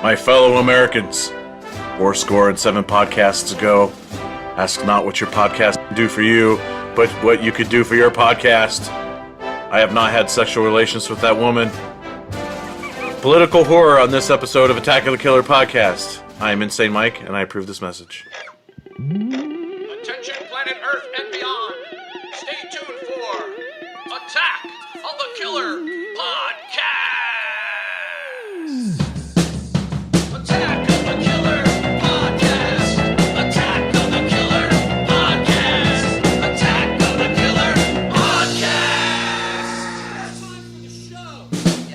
My fellow Americans, 407 podcasts ago, ask not what your podcast can do for you, but what you could do for your podcast. I have not had sexual relations with that woman. Political horror on this episode of Attack of the Killer podcast. I am Insane Mike, and I approve this message. Attention planet Earth and beyond. Stay tuned for Attack of the Killer podcast. Attack of the Killer podcast. Attack of the Killer podcast. Attack of the Killer podcast.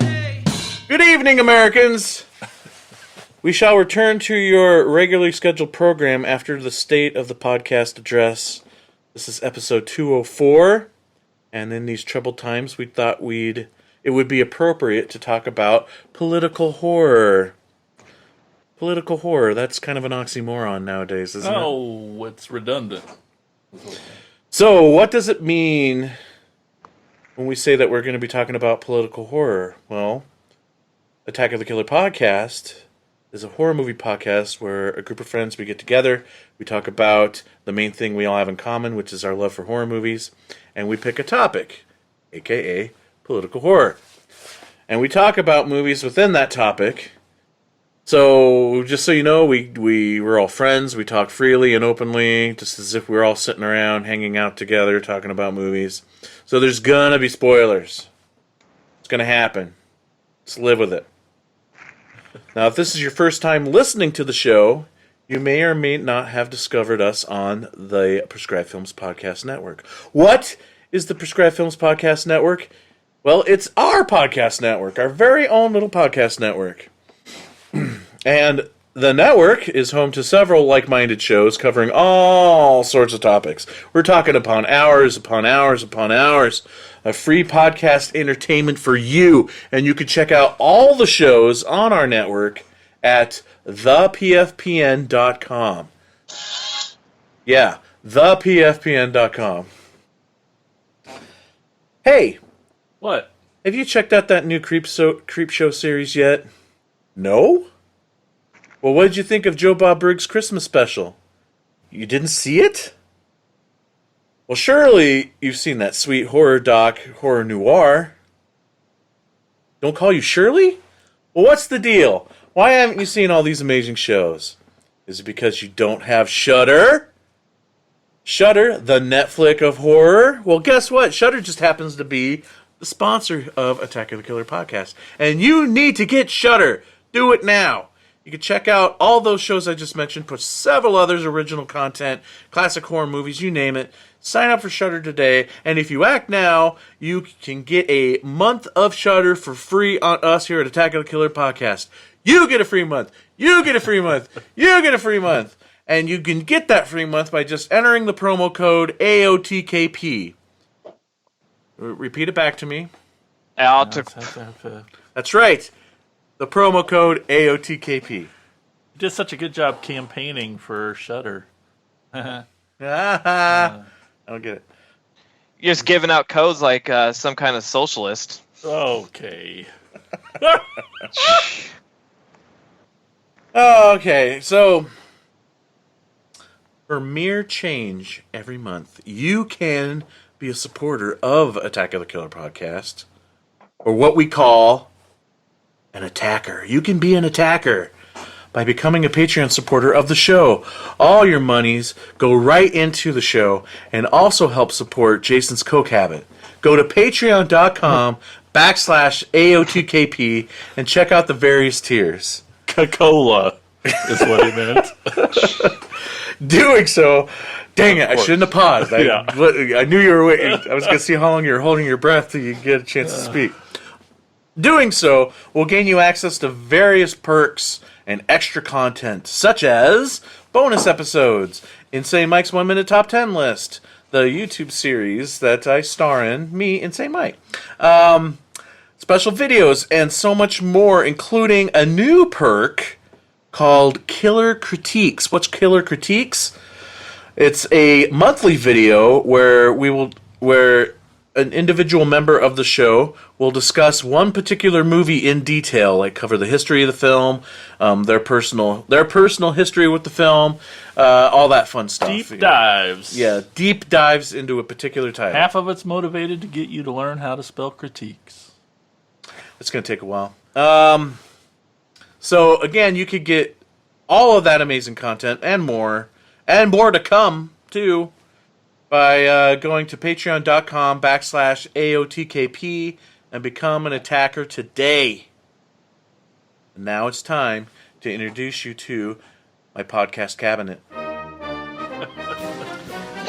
Yay. Good evening, Americans. We shall return to your regularly scheduled program after the State of the Podcast address. This is episode 204, and in these troubled times, we thought it would be appropriate to talk about political horror. Political horror, that's kind of an oxymoron nowadays, isn't it? Oh, it's redundant. So, what does it mean when we say that we're going to be talking about political horror? Well, Attack of the Killer podcast is a horror movie podcast where a group of friends, we get together, we talk about the main thing we all have in common, which is our love for horror movies, and we pick a topic, aka political horror. And we talk about movies within that topic. So, just so you know, we're all friends, we talk freely and openly, just as if we're all sitting around, hanging out together, talking about movies. So there's gonna be spoilers. It's gonna happen. Just live with it. Now, if this is your first time listening to the show, you may or may not have discovered us on the Prescribed Films Podcast Network. What is the Prescribed Films Podcast Network? Well, it's our podcast network, our very own little podcast network. And the network is home to several like-minded shows covering all sorts of topics. We're talking upon hours upon hours upon hours of free podcast entertainment for you. And you can check out all the shows on our network at thepfpn.com. Yeah, thepfpn.com. Hey, What? have you checked out that new Creep Show series yet? No? Well, what did you think of Joe Bob Briggs' Christmas special? You didn't see it? Well, surely you've seen that sweet horror doc, Horror Noir. Don't call you Shirley? Well, what's the deal? Why haven't you seen all these amazing shows? Is it because you don't have Shudder? Shudder, the Netflix of horror? Well, guess what? Shudder just happens to be the sponsor of Attack of the Killer podcast. And you need to get Shudder. Do it now. You can check out all those shows I just mentioned, plus several others, original content, classic horror movies, you name it. Sign up for Shudder today, and if you act now, you can get a month of Shudder for free on us here at Attack of the Killer podcast. You get a free month. You get a free month. You get a free month. And you can get that free month by just entering the promo code AOTKP. Repeat it back to me. That's right. The promo code AOTKP. You did such a good job campaigning for Shudder. I don't get it. You're just giving out codes like some kind of socialist. Okay. Okay, so for mere change every month, you can be a supporter of Attack of the Killer podcast, or what we call an attacker. You can be an attacker by becoming a Patreon supporter of the show. All your monies go right into the show and also help support Jason's Coke habit. Go to patreon.com/AOTKP and check out the various tiers. Coca-Cola is what he meant. Doing so, dang it, I shouldn't have paused. Yeah. I knew you were waiting. I was going to see how long you were holding your breath till you get a chance to speak. Doing so will gain you access to various perks and extra content, such as bonus episodes, Insane Mike's 1 Minute Top 10 list, the YouTube series that I star in, me, Insane Mike, special videos, and so much more, including a new perk called Killer Critiques. What's Killer Critiques? It's a monthly video where an individual member of the show will discuss one particular movie in detail, like cover the history of the film, their personal history with the film, all that fun stuff. Deep dives. Yeah, deep dives into a particular title. Half of it's motivated to get you to learn how to spell critiques. It's going to take a while. So, again, you could get all of that amazing content and more to come, too, by going to patreon.com/AOTKP and become an attacker today. And now it's time to introduce you to my podcast cabinet.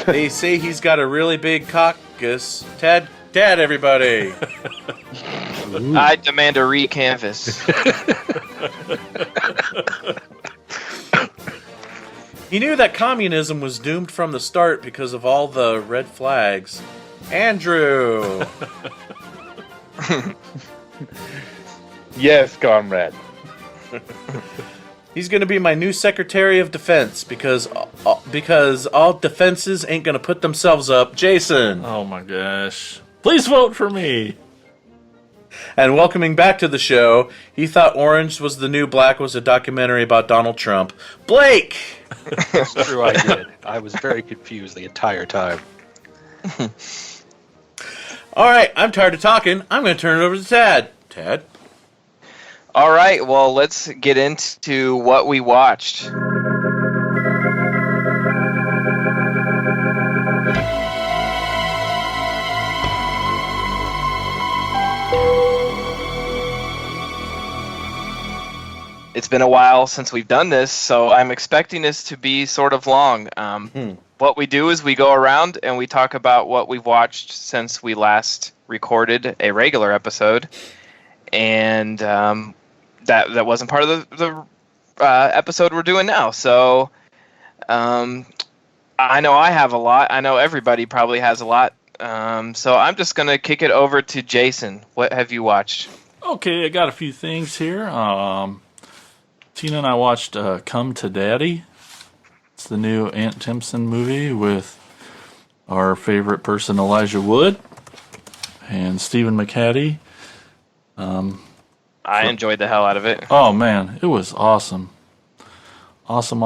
They say he's got a really big caucus. Dad, everybody. I demand a re-canvas. He knew that communism was doomed from the start because of all the red flags. Andrew! Yes, comrade. He's going to be my new Secretary of Defense because all defenses ain't going to put themselves up. Jason! Oh my gosh. Please vote for me. And welcoming back to the show, he thought Orange Was the New Black was a documentary about Donald Trump. Blake! It's true, I did. I was very confused the entire time. All right, I'm tired of talking. I'm going to turn it over to Tad. Tad? All right, well, let's get into what we watched. It's been a while since we've done this, so I'm expecting this to be sort of long. What we do is we go around and we talk about what we've watched since we last recorded a regular episode, and that wasn't part of the episode we're doing now. So I know I have a lot. I know everybody probably has a lot. So I'm just going to kick it over to Jason. What have you watched? Okay, I got a few things here. Tina and I watched Come to Daddy. It's the new Aunt Timpson movie with our favorite person, Elijah Wood, and Stephen McHattie. I enjoyed the hell out of it. Oh, man, it was awesome. Awesome.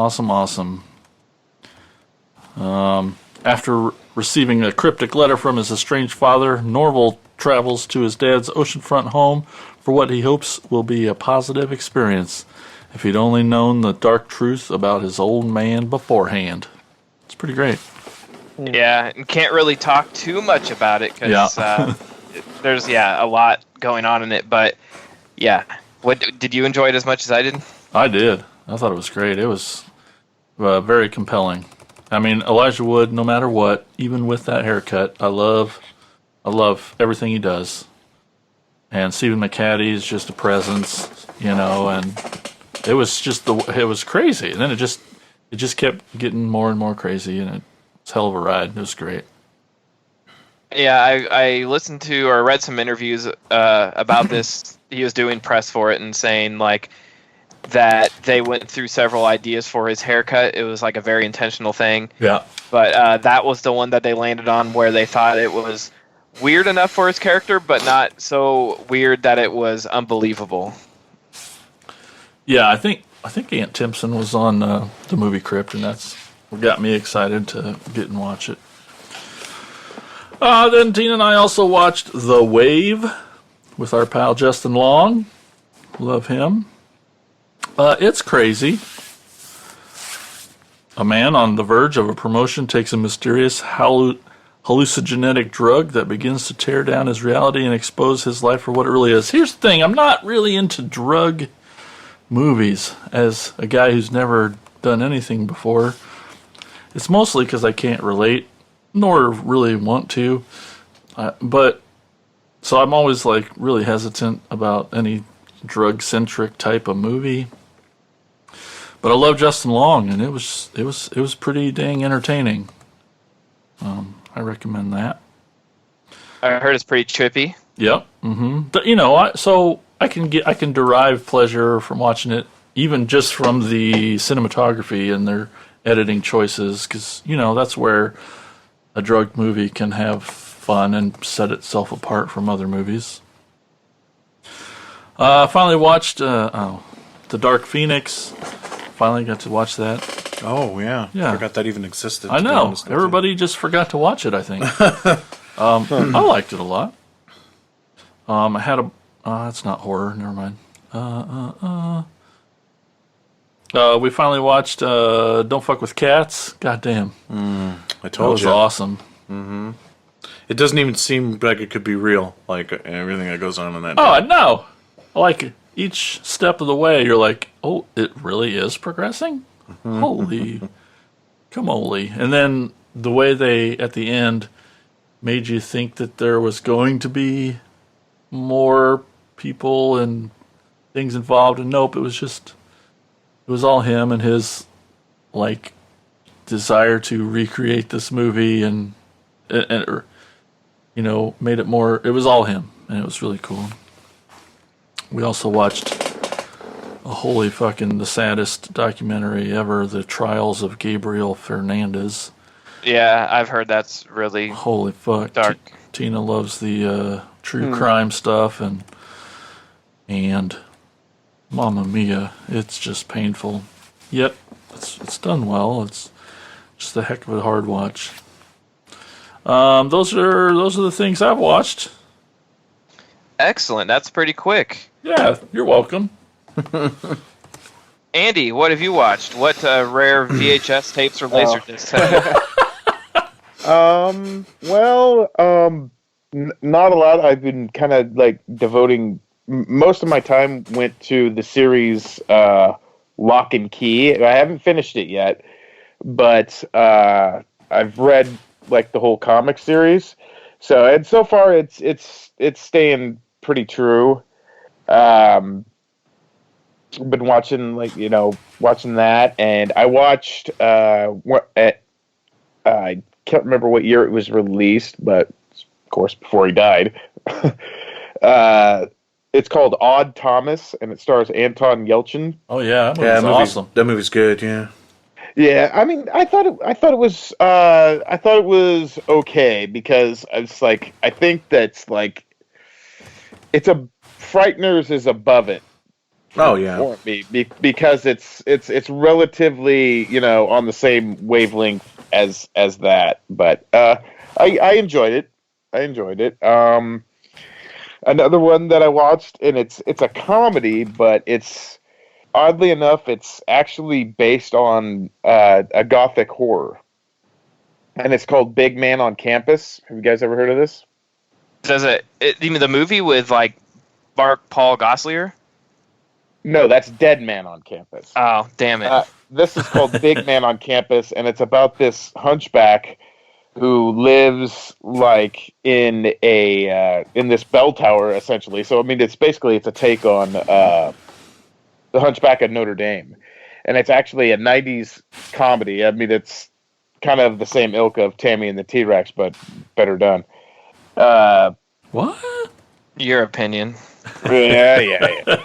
After receiving a cryptic letter from his estranged father, Norval travels to his dad's oceanfront home for what he hopes will be a positive experience. If he'd only known the dark truth about his old man beforehand. It's pretty great. Yeah, and can't really talk too much about it because there's a lot going on in it. But yeah, what did you enjoy it as much as I did? I did. I thought it was great. It was very compelling. I mean, Elijah Wood, no matter what, even with that haircut, I love everything he does. And Stephen McHattie is just a presence, and it was crazy. And then it just kept getting more and more crazy, and it's a hell of a ride. It was great. Yeah, I listened to or read some interviews about this. He was doing press for it and saying like that they went through several ideas for his haircut. It was like a very intentional thing. Yeah. But that was the one that they landed on where they thought it was weird enough for his character, but not so weird that it was unbelievable. Yeah, I think Aunt Timpson was on the movie Crypt, and that's what got me excited to get and watch it. Then Tina and I also watched The Wave with our pal Justin Long. Love him. It's crazy. A man on the verge of a promotion takes a mysterious hallucinogenic drug that begins to tear down his reality and expose his life for what it really is. Here's the thing, I'm not really into drug movies as a guy who's never done anything before. It's mostly because I can't relate, nor really want to. So I'm always like really hesitant about any drug-centric type of movie. But I love Justin Long, and it was pretty dang entertaining. I recommend that. I heard it's pretty trippy. Yep. So I can derive pleasure from watching it, even just from the cinematography and their editing choices, because that's where a drug movie can have fun and set itself apart from other movies. I finally watched The Dark Phoenix. Finally got to watch that. Oh, yeah. Yeah. Forgot that even existed. I to be know. honest with you. Everybody just forgot to watch it, I think. I liked it a lot. I had a... that's not horror. Never mind. We finally watched Don't Fuck with Cats. Goddamn. I That told was you. awesome. It doesn't even seem like it could be real, like everything that goes on in that. Oh, I know. Like, each step of the way, you're like, oh, it really is progressing? Holy camole. And then the way they, at the end, made you think that there was going to be more people and things involved, and nope, it was all him and his, like, desire to recreate this movie and you know, made it more, it was all him, and it was really cool. We also watched the saddest documentary ever, The Trials of Gabriel Fernandez. Yeah, I've heard that's really Holy fuck. dark. Tina loves the true crime stuff, and Mamma Mia, it's just painful. Yet, it's done well. It's just a heck of a hard watch. Those are the things I've watched. Excellent. That's pretty quick. Yeah, you're welcome. Andy, what have you watched? What rare VHS tapes or Laserdiscs have you? Not a lot. I've been kind of like devoting most of my time went to the series Lock and Key. I haven't finished it yet, but I've read like the whole comic series. So far it's staying pretty true. Been watching watching that, and I watched I can't remember what year it was released, but of course before he died. It's called Odd Thomas, and it stars Anton Yelchin. Oh yeah, that movie's awesome. That movie's good. Yeah. Yeah, I mean, I thought it was okay, because it's like, I think that's like, it's Frighteners is above it. Oh yeah. For me, because it's relatively, on the same wavelength as that. But I enjoyed it. Another one that I watched, and it's a comedy, but it's oddly enough, it's actually based on a gothic horror, and it's called Big Man on Campus. Have you guys ever heard of this? You mean the movie with like Paul Gosselaar? No, that's Dead Man on Campus. Oh, damn it. This is called Big Man on Campus, and it's about this hunchback who lives like in this bell tower, essentially. So I mean, it's a take on the Hunchback of Notre Dame, and it's actually a '90s comedy. I mean, it's kind of the same ilk of Tammy and the T-Rex, but better done. What? Your opinion. Yeah.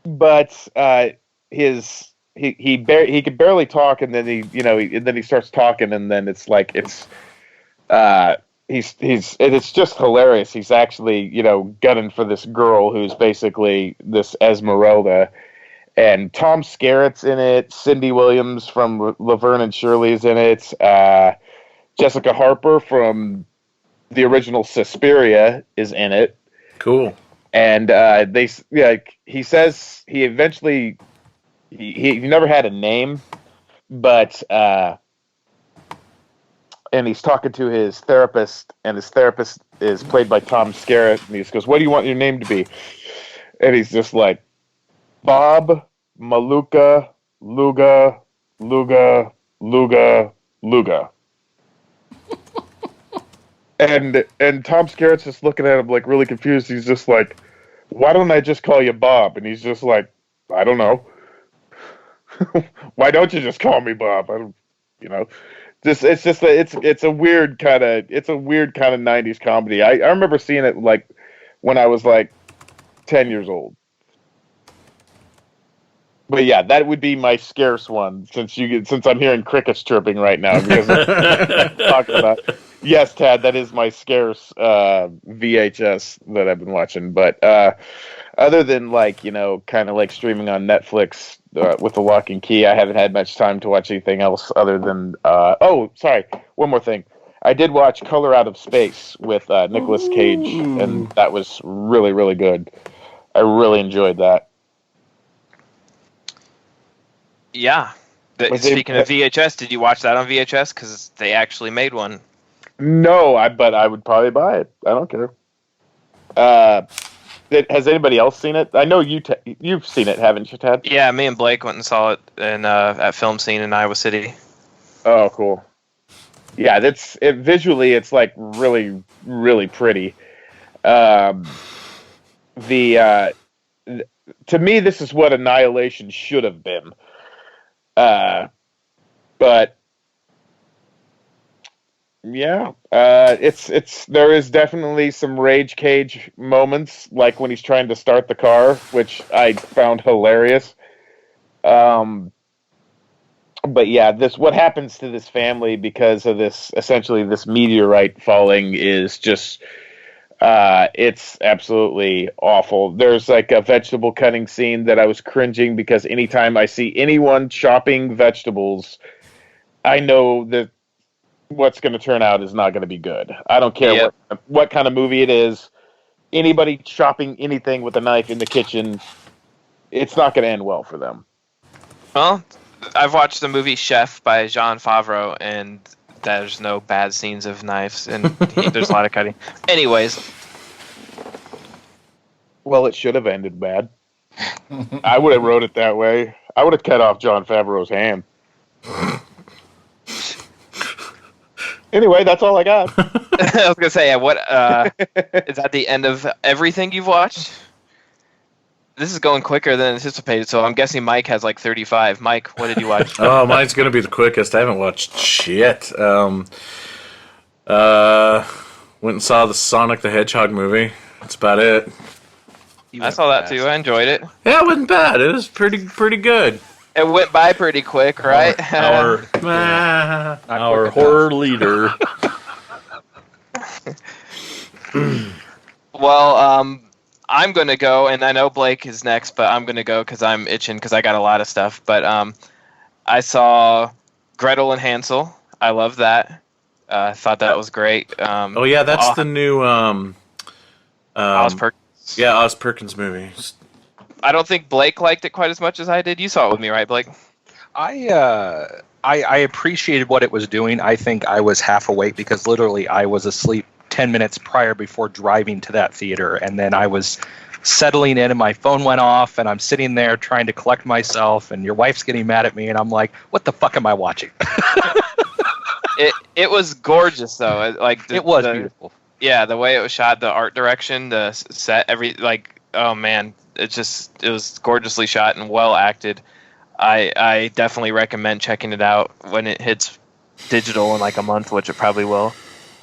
But he could barely talk, and then he starts talking, and then it's like it's just hilarious. He's actually gunning for this girl who's basically this Esmeralda, and Tom Skerritt's in it. Cindy Williams from Laverne and Shirley's in it. Jessica Harper from the original Suspiria is in it. Cool. And he says he eventually he never had a name, but and he's talking to his therapist, and his therapist is played by Tom Skerritt, and he just goes, "What do you want your name to be?" And he's just like, "Bob Maluka Luga Luga Luga Luga." And Tom Skerritt's just looking at him like really confused. He's just like, "Why don't I just call you Bob?" And he's just like, "I don't know." Why don't you just call me Bob? I don't, it's a weird kind of '90s comedy. I remember seeing it like when I was like 10 years old. But yeah, that would be my scarce one, since I'm hearing crickets chirping right now because I'm talking about. Yes, Tad, that is my scarce VHS that I've been watching. But other than kind of like streaming on Netflix with the lock and key, I haven't had much time to watch anything else other than. Oh, sorry, one more thing. I did watch Color Out of Space with Nicolas Cage, and that was really, really good. I really enjoyed that. Yeah. Speaking of VHS, did you watch that on VHS? Because they actually made one. No, but I would probably buy it. I don't care. Has anybody else seen it? I know you've seen it, haven't you, Ted? Yeah, me and Blake went and saw it at Film Scene in Iowa City. Oh, cool. Yeah, visually it's like really, really pretty. The to me, this is what Annihilation should have been. But yeah, there is definitely some rage cage moments, like when he's trying to start the car, which I found hilarious. But yeah, what happens to this family because of this meteorite falling is just it's absolutely awful. There's like a vegetable cutting scene that I was cringing because anytime I see anyone chopping vegetables, I know that what's going to turn out is not going to be good. I don't care what kind of movie it is. Anybody chopping anything with a knife in the kitchen, it's not going to end well for them. Well, I've watched the movie Chef by Jean Favreau, and there's no bad scenes of knives, and there's a lot of cutting. Anyways. Well, it should have ended bad. I would have wrote it that way. I would have cut off John Favreau's hand. Anyway, that's all I got. I was gonna say, what is that the end of everything you've watched? This is going quicker than anticipated, so I'm guessing Mike has like 35. Mike, what did you watch? Oh, mine's gonna be the quickest. I haven't watched shit. Went and saw the Sonic the Hedgehog movie. That's about it. I saw that too. I enjoyed it. Yeah, it wasn't bad. It was pretty good. It went by pretty quick, right? Our horror leader. Well, I'm going to go, and I know Blake is next, but I'm going to go because I'm itching because I got a lot of stuff. But I saw Gretel and Hansel. I love that. I thought that was great. Oh, yeah, that's the new... Oz Perkins. Yeah, Oz Perkins movie. I don't think Blake liked it quite as much as I did. You saw it with me, right, Blake? I appreciated what it was doing. I think I was half awake because literally I was asleep 10 minutes prior before driving to that theater, and then I was settling in and my phone went off and I'm sitting there trying to collect myself and your wife's getting mad at me and I'm like, what the fuck am I watching? It was gorgeous though. It was beautiful. Yeah, the way it was shot, the art direction, the set, oh man, it was gorgeously shot and well acted. I definitely recommend checking it out when it hits digital in like a month, which it probably will.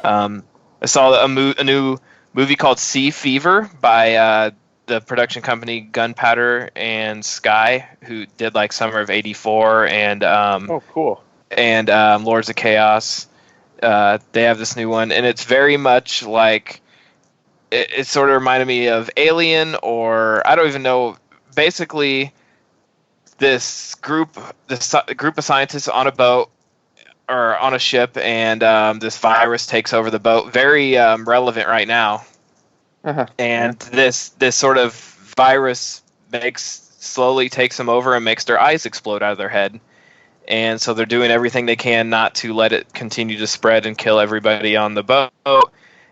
I saw a new movie called Sea Fever by the production company Gunpowder and Sky, who did like Summer of '84 and oh, cool. And Lords of Chaos. They have this new one, and it's very much like it sort of reminded me of Alien, or I don't even know. Basically, this group of scientists on a boat or on a ship, and this virus takes over the boat. Very relevant right now. Uh-huh. And this sort of virus slowly takes them over and makes their eyes explode out of their head. And so they're doing everything they can not to let it continue to spread and kill everybody on the boat.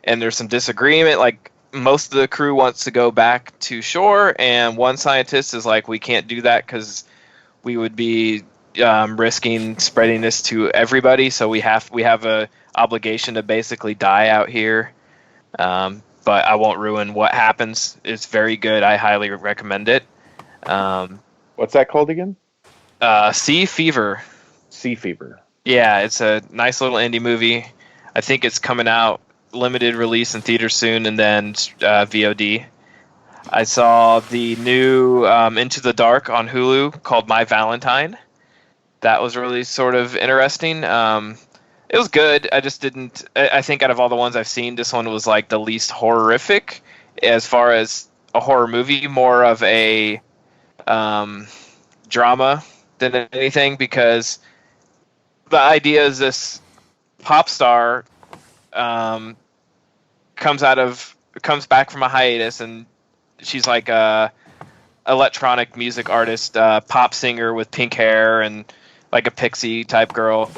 And there's some disagreement. Like, most of the crew wants to go back to shore, and one scientist is like, we can't do that because we would be risking spreading this to everybody. So we have a obligation to basically die out here. But I won't ruin what happens. It's very good. I highly recommend it. What's that called again? Sea Fever. Sea Fever. Yeah, it's a nice little indie movie. I think it's coming out limited release in theaters soon, and then VOD. I saw the new Into the Dark on Hulu called My Valentine. That was really sort of interesting. It was good. I just didn't. I think out of all the ones I've seen, this one was like the least horrific as far as a horror movie. More of a drama than anything, because the idea is this pop star comes back from a hiatus, and she's like a electronic music artist, pop singer with pink hair and like a pixie type girl.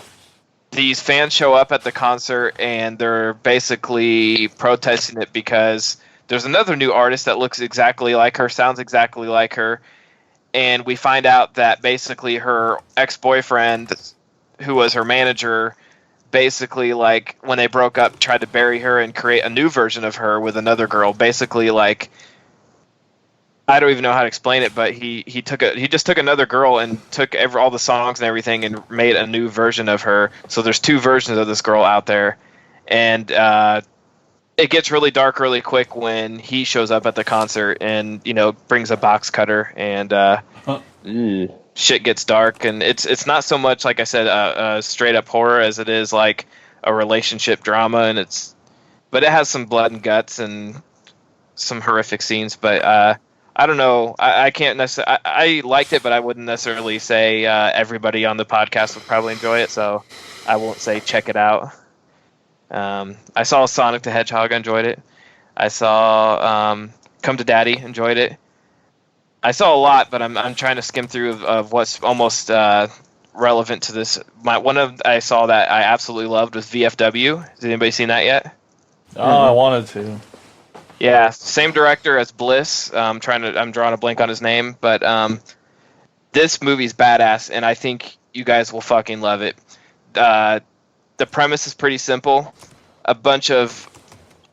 These fans show up at the concert and they're basically protesting it because there's another new artist that looks exactly like her, sounds exactly like her, and we find out that basically her ex-boyfriend, who was her manager, basically, like, when they broke up, tried to bury her and create a new version of her with another girl. Basically, like, I don't even know how to explain it, but he just took another girl and took all the songs and everything and made a new version of her. So there's two versions of this girl out there, and it gets really dark really quick when he shows up at the concert and, you know, brings a box cutter, and shit gets dark. And it's not so much, like I said, a straight up horror as it is like a relationship drama, and but it has some blood and guts and some horrific scenes. But I don't know. I can't necessarily. I liked it, but I wouldn't necessarily say everybody on the podcast would probably enjoy it. So I won't say check it out. I saw Sonic the Hedgehog, enjoyed it. I saw Come to Daddy, enjoyed it. I saw a lot, but I'm trying to skim through of what's almost relevant to this. I saw that I absolutely loved was VFW. Has anybody seen that yet? Oh, I wanted to. Yeah, same director as Bliss. I'm drawing a blank on his name, but this movie's badass, and I think you guys will fucking love it. The premise is pretty simple. A bunch of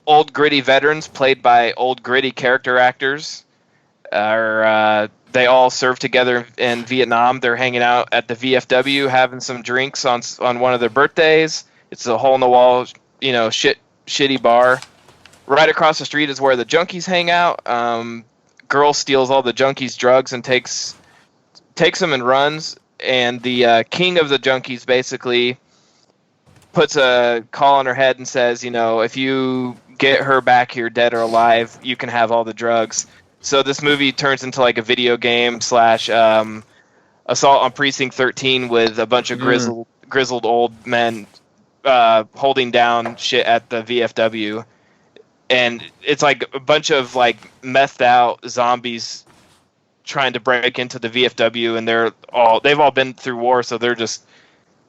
old gritty veterans played by old gritty character actors they all served together in Vietnam. They're hanging out at the VFW having some drinks on one of their birthdays. It's a hole in the wall, you know, shitty bar. Right across the street is where the junkies hang out. Girl steals all the junkies' drugs and takes them and runs. And the king of the junkies basically puts a call on her head and says, you know, if you get her back here, dead or alive, you can have all the drugs. So this movie turns into like a video game / Assault on Precinct 13 with a bunch of grizzled old men holding down shit at the VFW. And it's like a bunch of like methed out zombies trying to break into the VFW, and they've all been through war, so they're just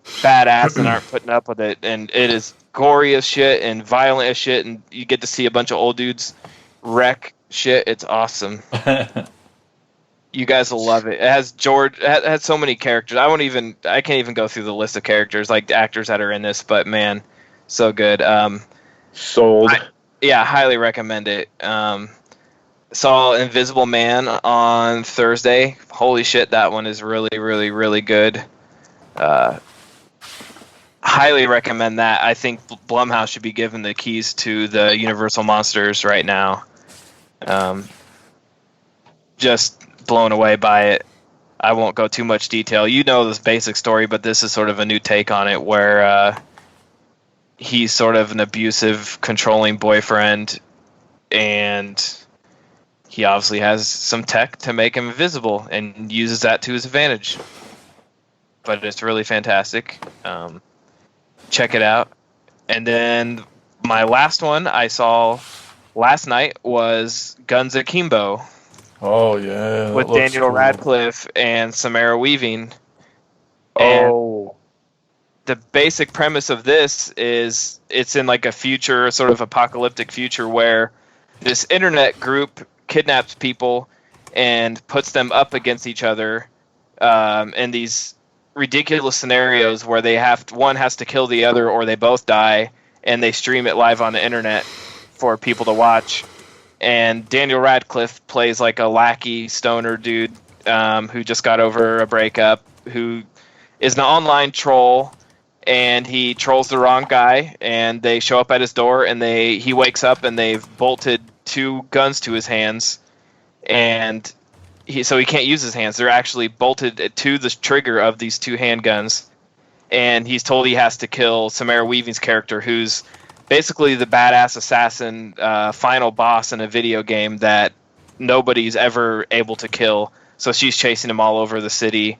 badass and aren't putting up with it. And it is gory as shit and violent as shit, and you get to see a bunch of old dudes wreck shit. It's awesome. You guys will love it. It has it has so many characters. I can't even go through the list of characters, like the actors that are in this, but man, so good. Sold. Yeah, highly recommend it. Saw Invisible Man on Thursday. Holy shit, that one is really, really, really good. Highly recommend that. I think Blumhouse should be given the keys to the Universal Monsters right now. Just blown away by it. I won't go too much detail. You know this basic story, but this is sort of a new take on it where he's sort of an abusive, controlling boyfriend, and he obviously has some tech to make him invisible and uses that to his advantage. But it's really fantastic. Check it out. And then my last one I saw last night was Guns Akimbo. Oh, yeah. With Daniel Radcliffe and Samara Weaving. And the basic premise of this is it's in like a future, sort of apocalyptic future, where this internet group kidnaps people and puts them up against each other in these ridiculous scenarios where one has to kill the other or they both die, and they stream it live on the internet for people to watch. And Daniel Radcliffe plays like a lackey stoner dude who just got over a breakup, who is an online troll, and he trolls the wrong guy, and they show up at his door, and he wakes up and they've bolted 2 guns to his hands, and so he can't use his hands. They're actually bolted to the trigger of these 2 handguns, and he's told he has to kill Samara Weaving's character, who's basically the badass assassin final boss in a video game that nobody's ever able to kill. So she's chasing him all over the city,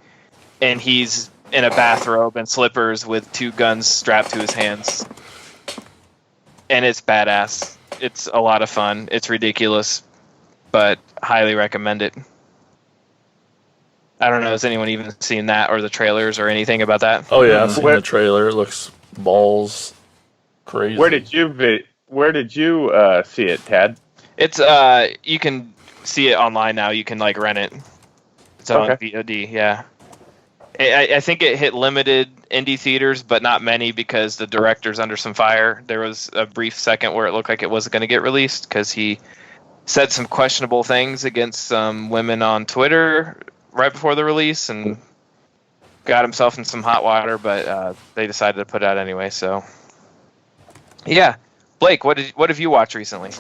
and he's in a bathrobe and slippers with 2 guns strapped to his hands. And it's badass. It's a lot of fun. It's ridiculous, but highly recommend it. I don't know, has anyone even seen that or the trailers or anything about that? Oh yeah, I've seen the trailer. It looks balls crazy. Where did you see it, Tad? It's you can see it online now. You can like rent it. It's on VOD. Yeah, I think it hit limited indie theaters, but not many because the director's under some fire. There was a brief second where it looked like it wasn't going to get released because he said some questionable things against some women on Twitter right before the release and got himself in some hot water. But they decided to put it out anyway. So yeah, Blake, what have you watched recently?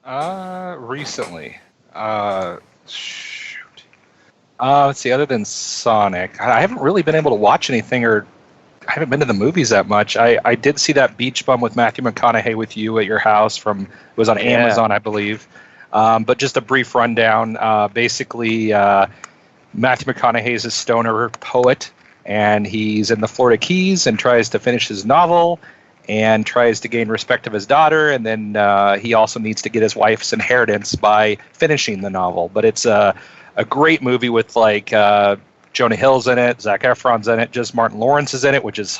Recently. Let's see, other than Sonic, I haven't really been able to watch anything, or I haven't been to the movies that much. I did see that Beach Bum with Matthew McConaughey with you at your house it was on Amazon, I believe. But just a brief rundown. Basically, Matthew McConaughey is a stoner poet, and he's in the Florida Keys and tries to finish his novel and tries to gain respect of his daughter, and then he also needs to get his wife's inheritance by finishing the novel. But it's a great movie with like Jonah Hill's in it, Zac Efron's in it, just Martin Lawrence is in it, which is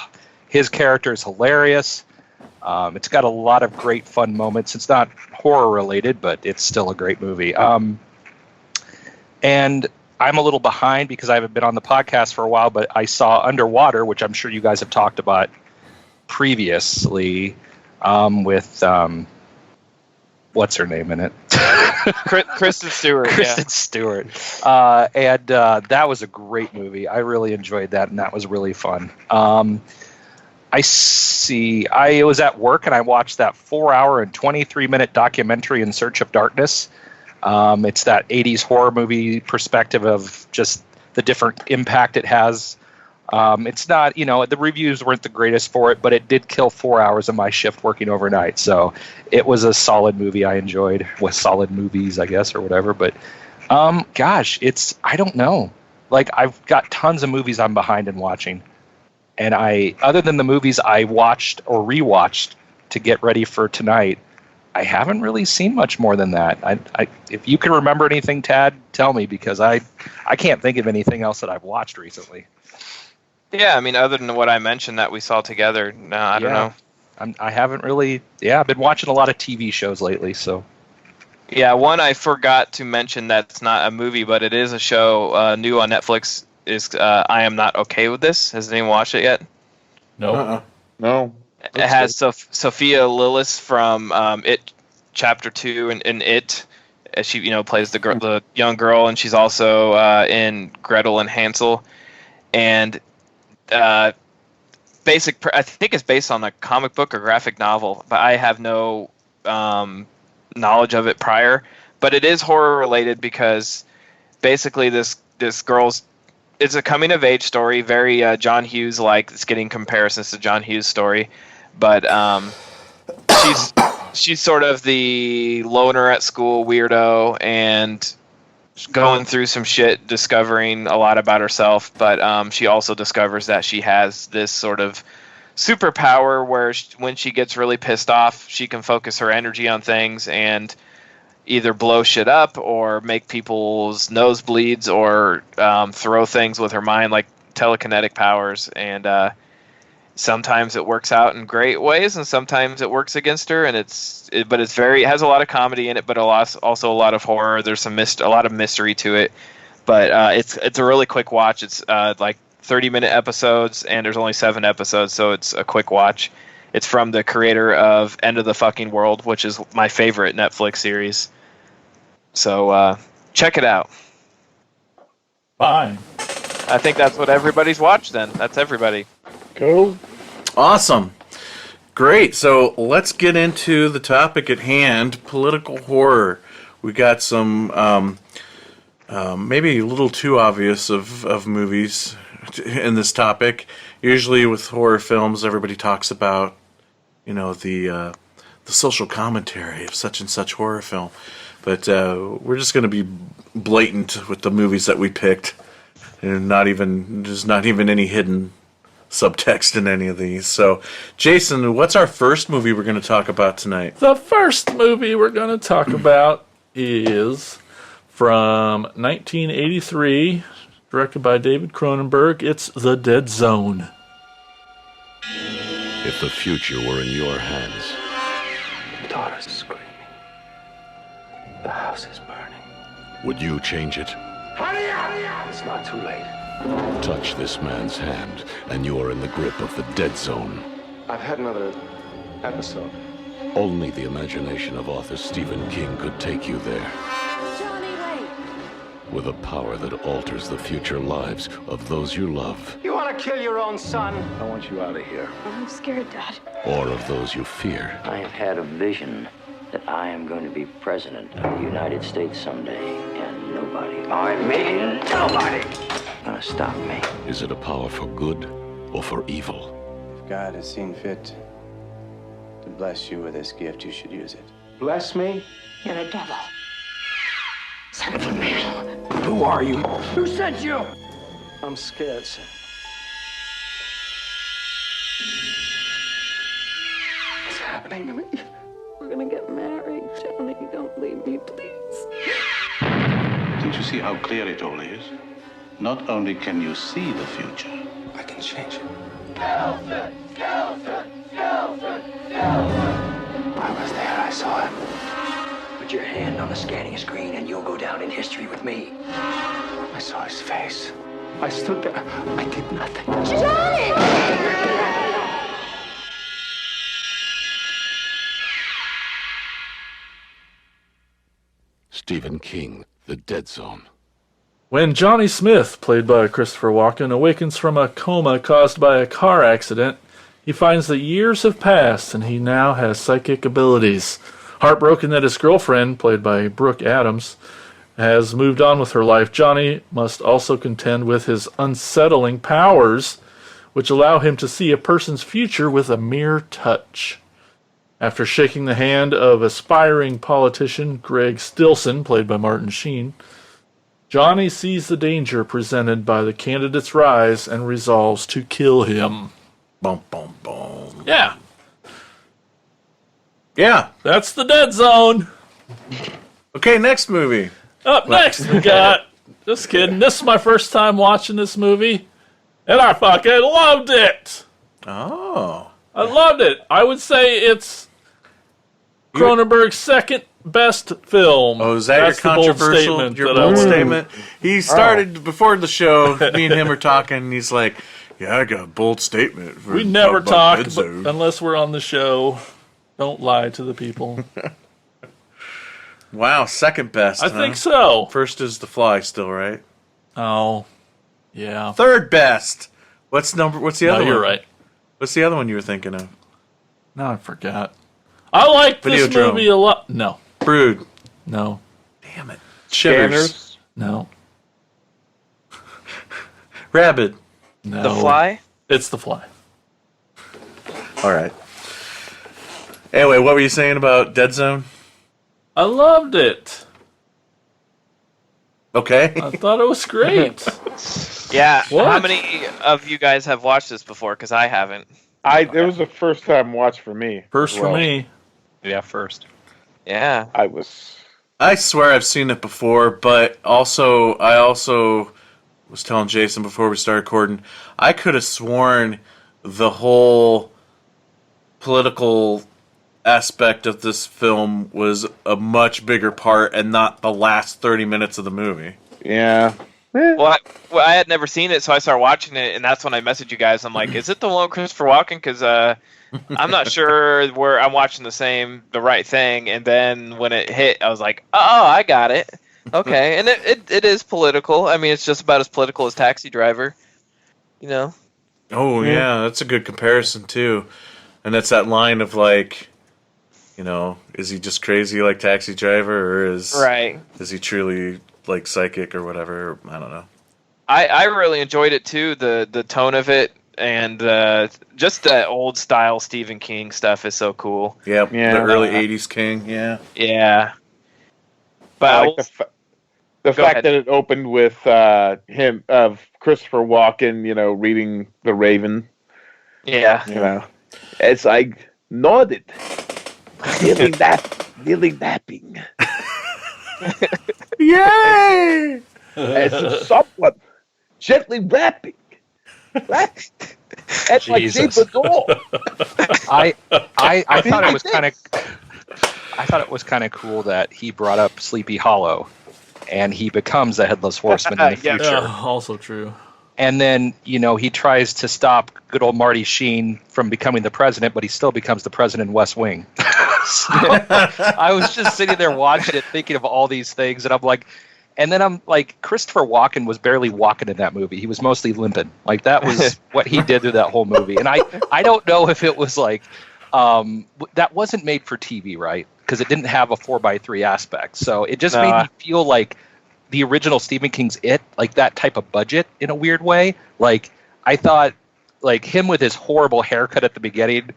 his character is hilarious. It's got a lot of great fun moments. It's not horror related, but it's still a great movie. And I'm a little behind because I haven't been on the podcast for a while, but I saw Underwater, which I'm sure you guys have talked about previously, with what's her name in it? Kristen Stewart. Kristen Stewart. And that was a great movie. I really enjoyed that, and that was really fun. I was at work, and I watched that 4-hour and 23-minute documentary, In Search of Darkness. It's that 80s horror movie perspective of just the different impact it has. It's not, the reviews weren't the greatest for it, but it did kill 4 hours of my shift working overnight. So it was a solid movie I enjoyed, with solid movies, I guess, or whatever. But, I don't know. Like, I've got tons of movies I'm behind in watching. And other than the movies I watched or rewatched to get ready for tonight, I haven't really seen much more than that. If you can remember anything, Tad, tell me, because I can't think of anything else that I've watched recently. Yeah, I mean, other than what I mentioned that we saw together, no, I don't know. I haven't really. Yeah, I've been watching a lot of TV shows lately. So. Yeah, one I forgot to mention that's not a movie, but it is a show new on Netflix. Is I Am Not Okay With This? Has anyone watched it yet? No. No. It has Sophia Lillis from It Chapter 2 and It. As she plays the young girl, and she's also in Gretel and Hansel. And I think it's based on a comic book or graphic novel, but I have no knowledge of it prior. But it is horror related because basically this girl's, it's a coming of age story, very John Hughes like. It's getting comparisons to John Hughes' story, but she's sort of the loner at school weirdo and going through some shit, discovering a lot about herself, but she also discovers that she has this sort of superpower where when she gets really pissed off, she can focus her energy on things and either blow shit up or make people's nosebleeds or throw things with her mind, like telekinetic powers. And sometimes it works out in great ways, and sometimes it works against her. And it has a lot of comedy in it, but also a lot of horror. There's a lot of mystery to it, but it's a really quick watch. It's like 30-minute episodes, and there's only 7 episodes, so it's a quick watch. It's from the creator of End of the Fucking World, which is my favorite Netflix series. So check it out. Fine. I think that's what everybody's watched then. That's everybody. Cool. Awesome. Great. So let's get into the topic at hand, political horror. We got some maybe a little too obvious of movies in this topic. Usually with horror films, everybody talks about, the social commentary of such and such horror film. But we're just going to be blatant with the movies that we picked, and there's not even any hidden subtext in any of these. So, Jason, what's our first movie we're going to talk about tonight? The first movie we're going to talk about is from 1983, directed by David Cronenberg. It's The Dead Zone. If the future were in your hands, Daughter's screaming. The house is burning. would you change it? It's not too late. Touch this man's hand, and you are in the grip of the dead zone. I've had another episode. Only the imagination of author Stephen King could take you there. Johnny, wait. With a power that alters the future lives of those you love, You want to kill your own son? I want you out of here. I'm scared, Dad. or of those you fear. I have had a vision that I am going to be president of the United States someday, and nobody, I mean nobody, gonna stop me. Is it a power for good or for evil? If God has seen fit to bless you with this gift, you should use it. Bless me? You're a devil. Son of a man. Who are you? Who sent you? I'm scared, son. What's happening to me? We're gonna get married. Johnny, don't leave me, please. Don't you see how clear it all is? Not only can you see the future, I can change it. I was there, I saw him. Put your hand on the scanning screen and you'll go down in history with me. I saw his face. I stood there. I did nothing. Stephen King, The Dead Zone. When Johnny Smith, played by Christopher Walken, awakens from a coma caused by a car accident, he finds that years have passed and he now has psychic abilities. Heartbroken that his girlfriend, played by Brooke Adams, has moved on with her life, Johnny must also contend with his unsettling powers, which allow him to see a person's future with a mere touch. After shaking the hand of aspiring politician Greg Stilson, played by Martin Sheen, Johnny sees the danger presented by the candidate's rise and resolves to kill him. Boom, boom, boom. Yeah, Yeah. that's The Dead Zone. Okay, next movie. Up next, we got... Just kidding. This is my first time watching this movie, and I fucking loved it. Oh. I loved it. I would say it's Cronenberg's second best film. Oh, is that That's your the bold controversial, statement your that I bold wanted. statement? He started before the show, me and him were talking, and he's like, yeah, I got a bold statement. For We never about talk Dead Zone." unless we're on the show. Don't lie to the people. Wow, second best. I huh? think so. First is The Fly still, right? Oh, yeah. Third best. What's the other No, one? you're right. What's the other one you were thinking of? No, I forgot. I like this Videodrome. movie a lot. No, Brood. no, Damn it. Shivers. Scanners. no, Rabid. no. The Fly? It's The Fly. All right. Anyway, what were you saying about Dead Zone? I loved it. Okay. I thought it was great. Yeah. What? How many of you guys have watched this before? Because I haven't. It was a first time watch for me. First as for well. me. Yeah, first. Yeah. I swear I've seen it before, but I also was telling Jason before we started recording, I could have sworn the whole political aspect of this film was a much bigger part and not the last 30 minutes of the movie. Yeah. Well, I had never seen it, so I started watching it, and that's when I messaged you guys. I'm like, is it the one with Christopher Walken? Because I'm not sure where I'm watching the right thing. And then when it hit, I was like, oh, I got it. Okay. And it is political. I mean, it's just about as political as Taxi Driver, you know? Oh, yeah, that's a good comparison, too. And that's that line of, like, you know, is he just crazy like Taxi Driver, or is Right. he truly, like, psychic or whatever? I don't know. I really enjoyed it too. The tone of it and just the old style Stephen King stuff is so cool. Yep, Yeah. the early '80s King. Yeah. Yeah. But I I like will- the Go fact ahead. that it opened with Christopher Walken, reading The Raven. yeah. It's like nodded, nearly napping. Yay! As someone gently rapping at my Jesus. chamber door. I thought it was kind of I thought it was kind of cool that he brought up Sleepy Hollow, and he becomes the headless horseman in the Yeah. future. Also true. And then he tries to stop good old Marty Sheen from becoming the president, but he still becomes the president in West Wing. So, I was just sitting there watching it, thinking of all these things, and I'm like, Christopher Walken was barely walking in that movie. He was mostly limping. Like, that was what he did through that whole movie. And I don't know if it was like, that wasn't made for TV, right? Because it didn't have a 4:3 aspect. So it just made me feel like the original Stephen King's It, like that type of budget in a weird way. Like, I thought, like, him with his horrible haircut at the beginning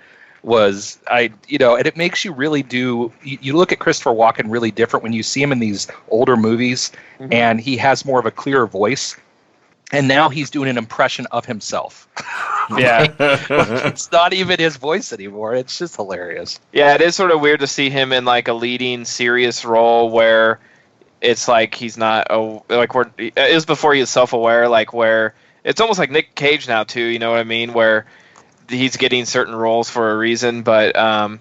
was, and it makes you really you look at Christopher Walken really different when you see him in these older movies, and he has more of a clearer voice. And now he's doing an impression of himself. Yeah. It's not even his voice anymore. It's just hilarious. Yeah, it is sort of weird to see him in like a leading serious role where it's like he's not it was before he was self-aware, like where it's almost like Nick Cage now too, you know what I mean, where he's getting certain roles for a reason, but I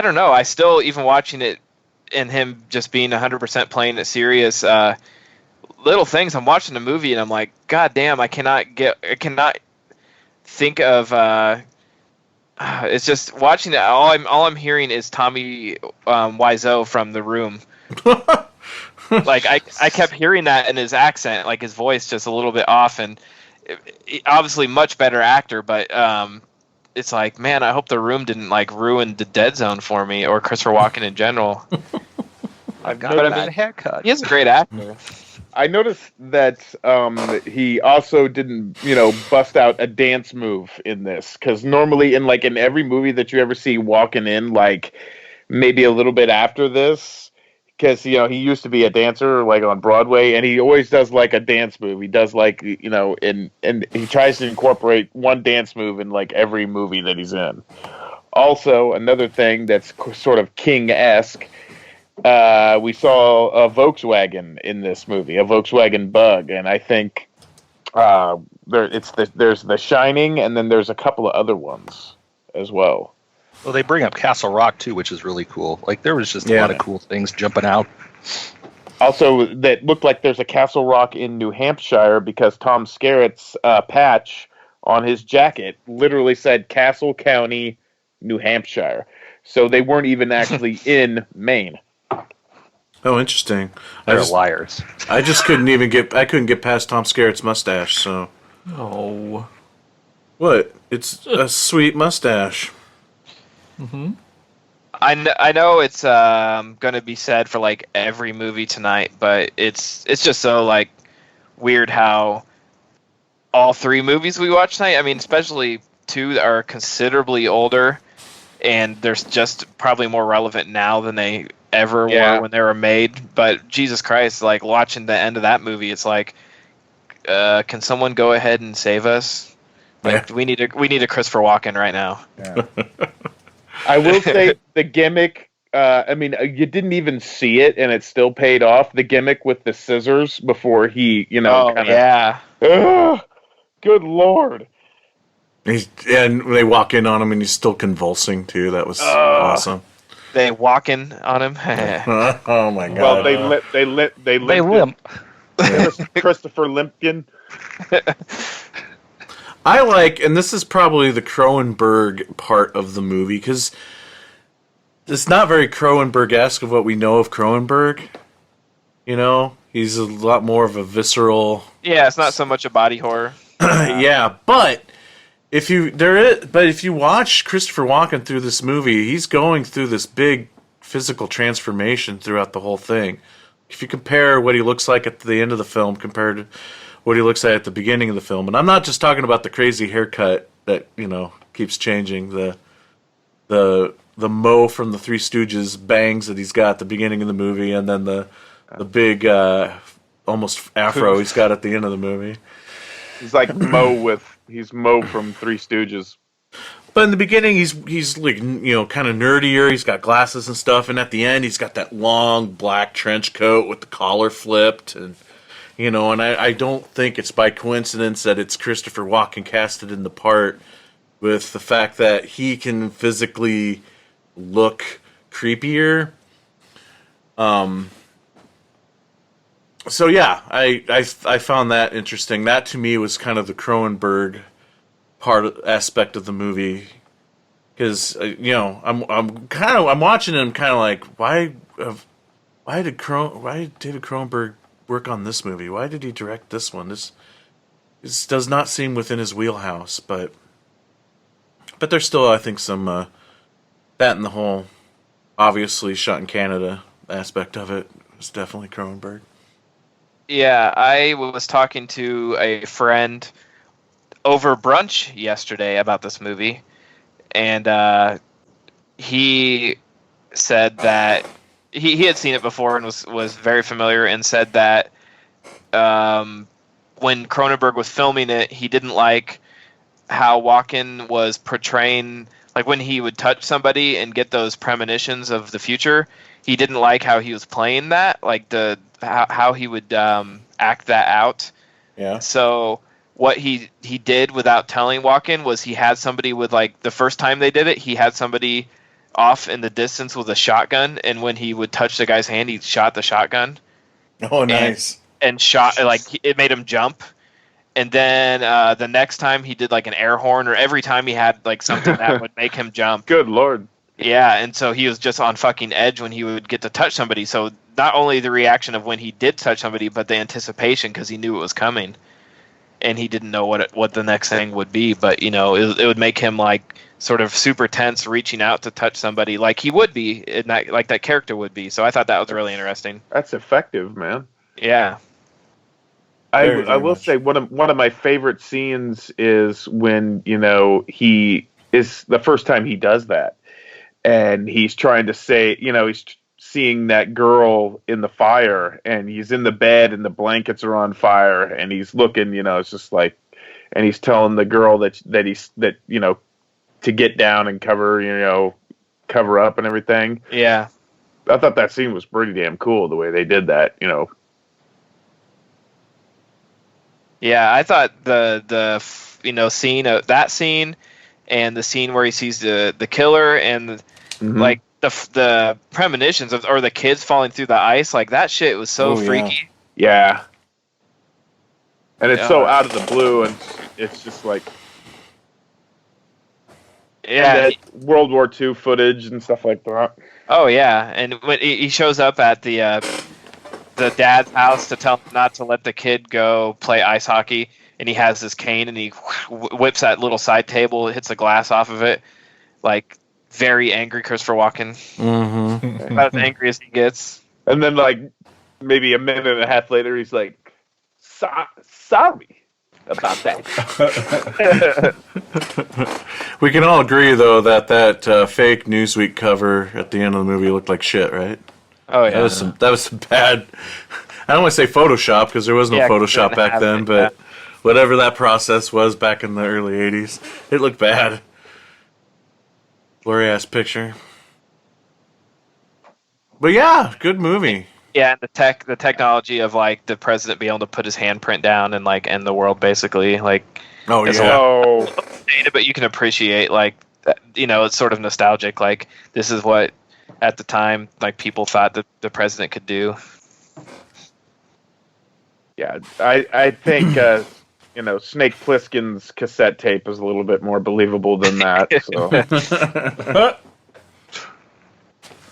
don't know, I still, even watching it and him just being 100% playing it serious, little things, I'm watching the movie and I'm like, god damn, I cannot think of it's just watching it, all I'm hearing is Tommy Wiseau from The Room. Like I kept hearing that in his accent, like his voice just a little bit off, and obviously much better actor, but it's like, man, I hope The Room didn't like ruin The Dead Zone for me or Christopher Walken in general. I've got a bad haircut. He is a great actor. I noticed that he also didn't, bust out a dance move in this, because normally in every movie that you ever see Walken in, like maybe a little bit after this, because he used to be a dancer like on Broadway, and he always does like a dance move. He does and he tries to incorporate one dance move in like every movie that he's in. Also, another thing that's sort of King-esque. We saw a Volkswagen in this movie, a Volkswagen Bug, and I think there's The Shining, and then there's a couple of other ones as well. Well, they bring up Castle Rock too, which is really cool. Like, there was just a lot of cool things jumping out. Also, that looked like there's a Castle Rock in New Hampshire, because Tom Skerritt's patch on his jacket literally said Castle County, New Hampshire. So they weren't even actually in Maine. Oh, interesting. They're liars. I just couldn't get past Tom Skerritt's mustache, so. Oh. What? It's a sweet mustache. Mm-hmm. I know it's going to be said for like every movie tonight, but it's just so like weird how all three movies we watch tonight, I mean, especially two, are considerably older, and they're just probably more relevant now than they ever were when they were made. But Jesus Christ, like watching the end of that movie, it's like, can someone go ahead and save us? Like, we need a Christopher Walken right now. Yeah. I will say the gimmick, I mean, you didn't even see it, and it still paid off. The gimmick with the scissors before he, yeah. Good Lord. And they walk in on him, and he's still convulsing, too. That was awesome. They walk in on him. Oh, my God. Well, they limp. Christopher Limpkin. I like, and this is probably the Cronenberg part of the movie, because it's not very Cronenberg-esque of what we know of Cronenberg. You know, he's a lot more of a visceral. Yeah, it's not so much a body horror. Yeah, but if you watch Christopher Walken through this movie, he's going through this big physical transformation throughout the whole thing. If you compare what he looks like at the end of the film compared to what he looks at the beginning of the film. And I'm not just talking about the crazy haircut that, keeps changing. The Mo from the Three Stooges bangs that he's got at the beginning of the movie, and then the big almost afro he's got at the end of the movie. He's like he's Mo from Three Stooges. But in the beginning, he's like, kind of nerdier. He's got glasses and stuff, and at the end, he's got that long black trench coat with the collar flipped, and and I don't think it's by coincidence that it's Christopher Walken casted in the part, with the fact that he can physically look creepier. So yeah, I found that interesting. That to me was kind of the Cronenberg aspect of the movie, because I'm watching it. I'm kind of like, why did David Cronenberg work on this movie? Why did he direct this one? This does not seem within his wheelhouse, but there's still, I think, some that and the whole obviously shot in Canada aspect of it was definitely Cronenberg. Yeah, I was talking to a friend over brunch yesterday about this movie, and he said that he had seen it before and was very familiar, and said that when Cronenberg was filming it, he didn't like how Walken was portraying, like when he would touch somebody and get those premonitions of the future, he didn't like how he was playing that, like how he would act that out. Yeah. So what he did without telling Walken was he had somebody with, like, the first time they did it, he had somebody off in the distance with a shotgun, and when he would touch the guy's hand, he shot the shotgun. Oh, nice. And shot, like, it made him jump. And then the next time he did like an air horn, or every time he had like something that would make him jump. Good Lord. Yeah, and so he was just on fucking edge when he would get to touch somebody. So not only the reaction of when he did touch somebody, but the anticipation, because he knew it was coming, and he didn't know what the next thing would be. But it would make him like sort of super tense, reaching out to touch somebody, like he would be, like that character would be. So I thought that was really interesting. That's effective, man. Yeah. I will say one of my favorite scenes is when he is the first time he does that, and he's trying to say he's seeing that girl in the fire, and he's in the bed and the blankets are on fire, and he's looking, it's just like, and he's telling the girl that to get down and cover up and everything. Yeah, I thought that scene was pretty damn cool the way they did that. Yeah, I thought the scene of that scene, and the scene where he sees the killer, and like the premonitions or the kids falling through the ice, like that shit was so freaky. Yeah. And it's so out of the blue, and it's just like, yeah, World War II footage and stuff like that. Oh yeah, and when he shows up at the dad's house to tell him not to let the kid go play ice hockey, and he has this cane, and he whips that little side table, hits the glass off of it, like very angry Christopher Walken. Mm-hmm. About as angry as he gets. And then like maybe a minute and a half later, he's like, sorry about that. We can all agree, though, that fake Newsweek cover at the end of the movie looked like shit, right? Oh yeah, that was some bad. I don't want to say Photoshop, because there was no Photoshop back then, but whatever that process was back in the early '80s, it looked bad. Blurry ass picture. But yeah, good movie. Yeah, and the technology of like the president being able to put his handprint down and like end the world, basically, like. Oh it's yeah. Dated, but you can appreciate, like, it's sort of nostalgic. Like, this is what at the time, like, people thought that the president could do. Yeah, I think Snake Plissken's cassette tape is a little bit more believable than that. So.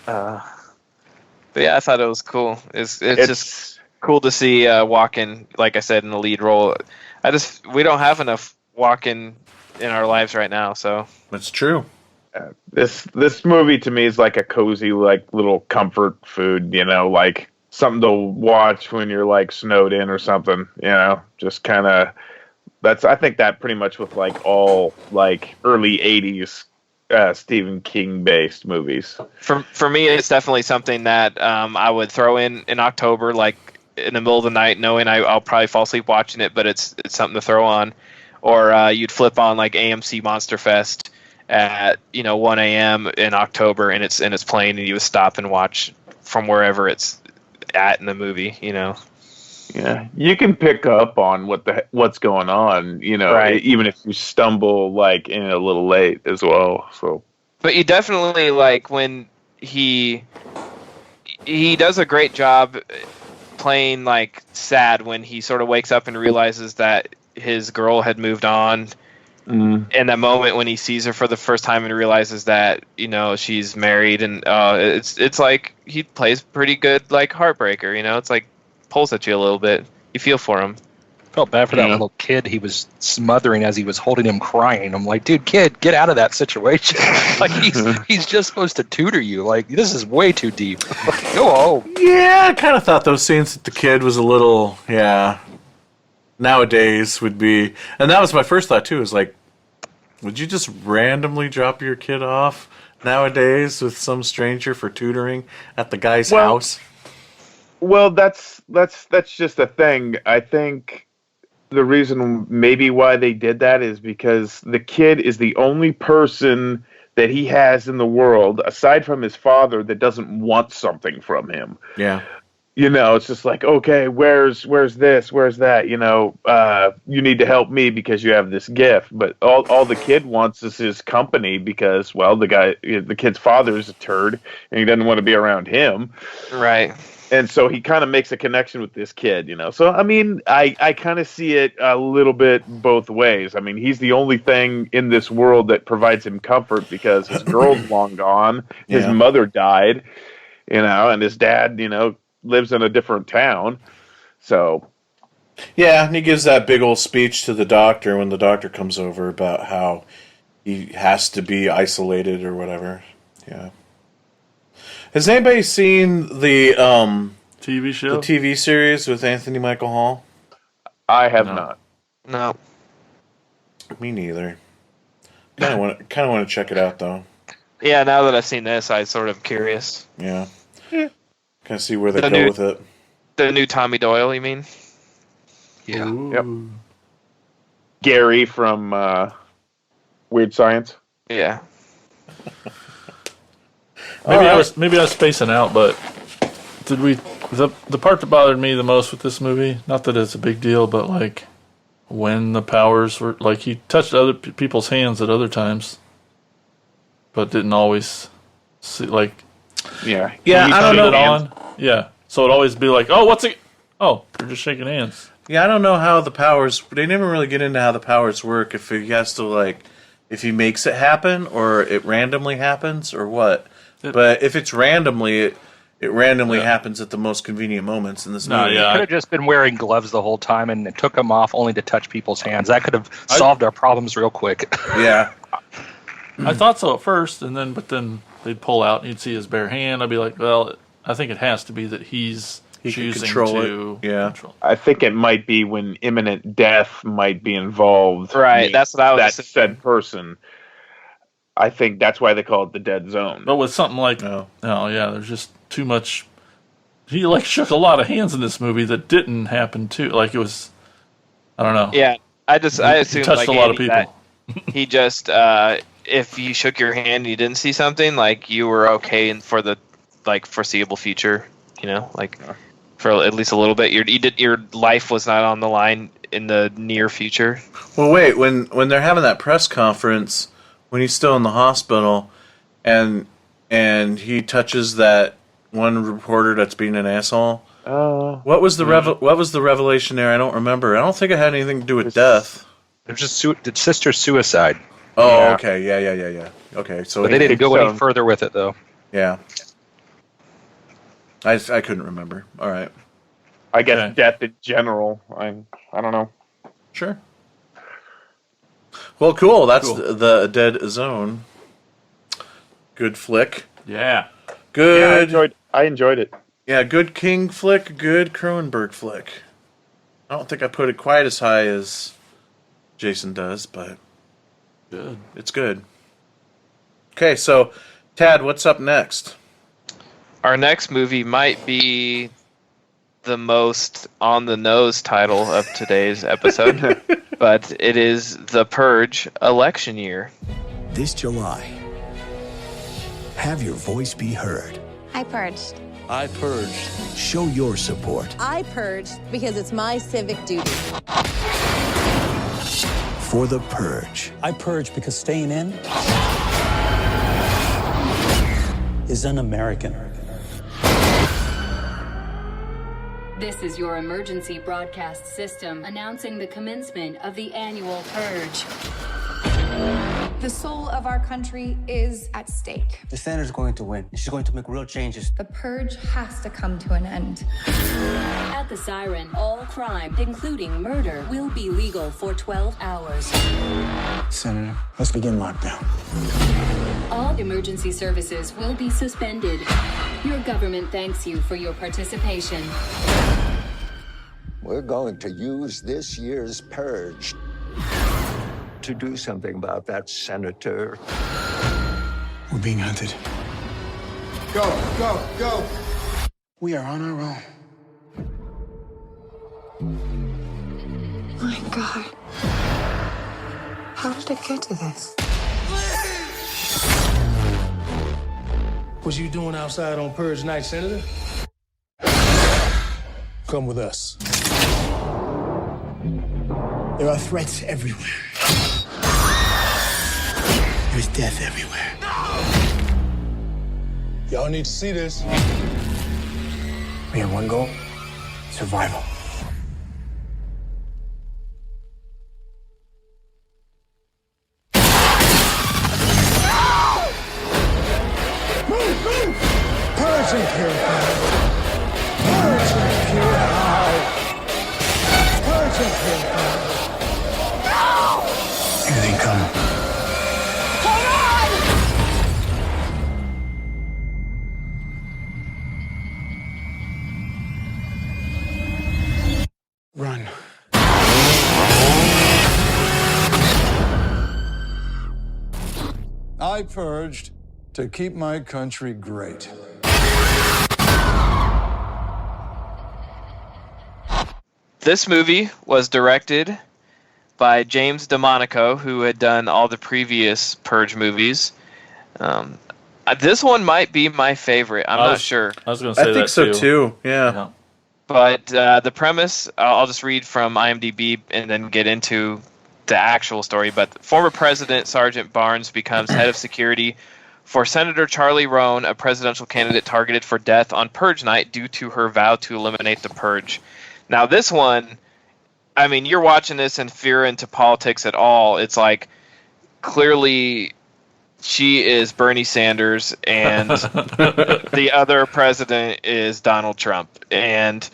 But yeah, I thought it was cool. It's just cool to see Walken, like I said, in the lead role. We don't have enough Walken in our lives right now, so that's true. This movie to me is like a cozy, like little comfort food. Like something to watch when you're like snowed in or something. You know, just kind of. I think that pretty much with like all like early '80s Stephen King based movies. For me, it's definitely something that I would throw in October, like in the middle of the night, knowing I'll probably fall asleep watching it, but it's something to throw on. Or you'd flip on like AMC Monster Fest at 1 a.m. in October, and it's playing, and you would stop and watch from wherever it's at in the movie. Yeah, you can pick up on what's going on, Right. even if you stumble like in a little late as well. So, But you definitely like when he does a great job playing like sad when he sort of wakes up and realizes that his girl had moved on. And that moment when he sees her for the first time and realizes that she's married, and it's like he plays pretty good like heartbreaker. It's like pulls at you a little bit. You feel for him. Felt bad for that little kid he was smothering as he was holding him crying. I'm like, dude, kid, get out of that situation. Like he's just supposed to tutor you. Like, this is way too deep. Go home. Yeah, I kind of thought those scenes with the kid was a little, nowadays would be, and that was my first thought too, is like, would you just randomly drop your kid off nowadays with some stranger for tutoring at the guy's house? Well, that's just a thing. I think the reason maybe why they did that is because the kid is the only person that he has in the world, aside from his father, that doesn't want something from him. Yeah. It's just like, okay, where's this, where's that? You need to help me because you have this gift. But all the kid wants is his company because, well, the kid's father's a turd and he doesn't want to be around him. Right. And so he kind of makes a connection with this kid, So, I mean, I kind of see it a little bit both ways. I mean, he's the only thing in this world that provides him comfort because his girl's long gone, his mother died, and his dad, lives in a different town. So, yeah, and he gives that big old speech to the doctor when the doctor comes over about how he has to be isolated or whatever. Yeah. Has anybody seen the TV show? the TV series with Anthony Michael Hall? I have not. No. Me neither. Kind of want to check it out though. Yeah, now that I've seen this, I'm sort of curious. Yeah. Kind of see where they The go new- with it. The new Tommy Doyle, you mean? Yeah. Yep. Gary from Weird Science. Yeah. Maybe I was spacing out, but did we? The part that bothered me the most with this movie, not that it's a big deal, but like when the powers were like he touched other people's hands at other times, but didn't always see like. Yeah. Yeah, I don't know. It on. Yeah, so it'd always be like, oh, what's it? Oh, they're just shaking hands. Yeah, I don't know how the powers. They never really get into how the powers work. If he has to if he makes it happen, or it randomly happens, or what. But if it's randomly, it randomly happens at the most convenient moments in this movie. Could have just been wearing gloves the whole time and it took them off only to touch people's hands. That could have solved our problems real quick. Yeah. I thought so at first, but then they'd pull out and you'd see his bare hand. I'd be like, well, I think it has to be that he can choosing control to control. I think it might be when imminent death might be involved. Right, that's what I was That thinking. said person. I think that's why they call it the dead zone. But with something like, there's just too much. He shook a lot of hands in this movie that didn't happen too. Like it was, I don't know. Yeah, I assumed he touched like a lot of Andy, people. that he just if you shook your hand and you didn't see something, like you were okay for the foreseeable future. For at least a little bit, your life was not on the line in the near future. Well, wait. When they're having that press conference, when he's still in the hospital, and he touches that one reporter that's being an asshole. What was the what was the revelation there? I don't remember. I don't think it had anything to do with death. It was just sister suicide. Oh, Yeah. okay, yeah. Okay, so But they didn't go any further with it though. Yeah, I couldn't remember. All right, I guess Okay. death in general. I don't know. sure. Well, cool. That's the Dead Zone. Good flick. Yeah. Good. Yeah, I enjoyed it. Yeah, good King flick, good Cronenberg flick. I don't think I put it quite as high as Jason does, but Good. it's good. Okay, so Tad, what's up next? Our next movie might be the most on the nose title of today's episode, but it is The Purge election year. This July, have your voice be heard. I purged. I purged. Show your support I purged because it's my civic duty. for the purge. I purge because staying in is un-American. This is your emergency broadcast system announcing the commencement of the annual purge. The soul of our country is at stake. The senator's going to win. She's going to make real changes. The purge has to come to an end. At the siren, all crime, including murder, will be legal for 12 hours. Senator, let's begin lockdown. All emergency services will be suspended. Your government thanks you for your participation. We're going to use this year's purge to do something about that senator. We're being hunted. Go, go, go! We are on our own. My God. How did it get to this? What you doing outside on Purge Night, Senator? Come with us. There are threats everywhere. There's death everywhere. Y'all need to see this. We have one goal: survival. Purge and purify. Purge and purify. Purge and purify. Here they come. Run. I purged to keep my country great. This movie was directed by James DeMonico, who had done all the previous Purge movies. This one might be my favorite. I'm not sure. I was going to say that I think so too. Yeah. But the premise, I'll just read from IMDb and then get into the actual story. But former President Sergeant Barnes becomes head of security for Senator Charlie Roan, a presidential candidate targeted for death on Purge Night due to her vow to eliminate the purge. Now, this one, I mean, you're watching this, and if you're into politics at all, it's like clearly she is Bernie Sanders and the other president is Donald Trump. And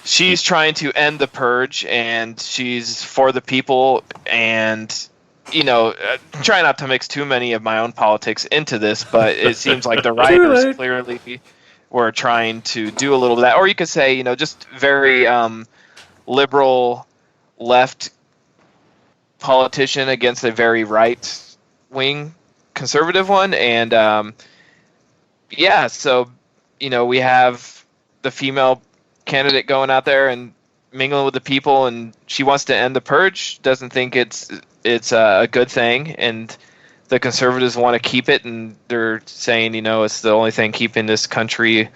she's trying to end the purge, and she's for the people. And, you know, try not to mix too many of my own politics into this, but it seems like the writers clearly were trying to do a little of that. Or you could say, you know, just very liberal left politician against a very right-wing conservative one. And yeah, so, you know, we have the female candidate going out there and mingling with the people, and she wants to end the purge, doesn't think it's a good thing, and the conservatives want to keep it, and they're saying, you know, it's the only thing keeping this country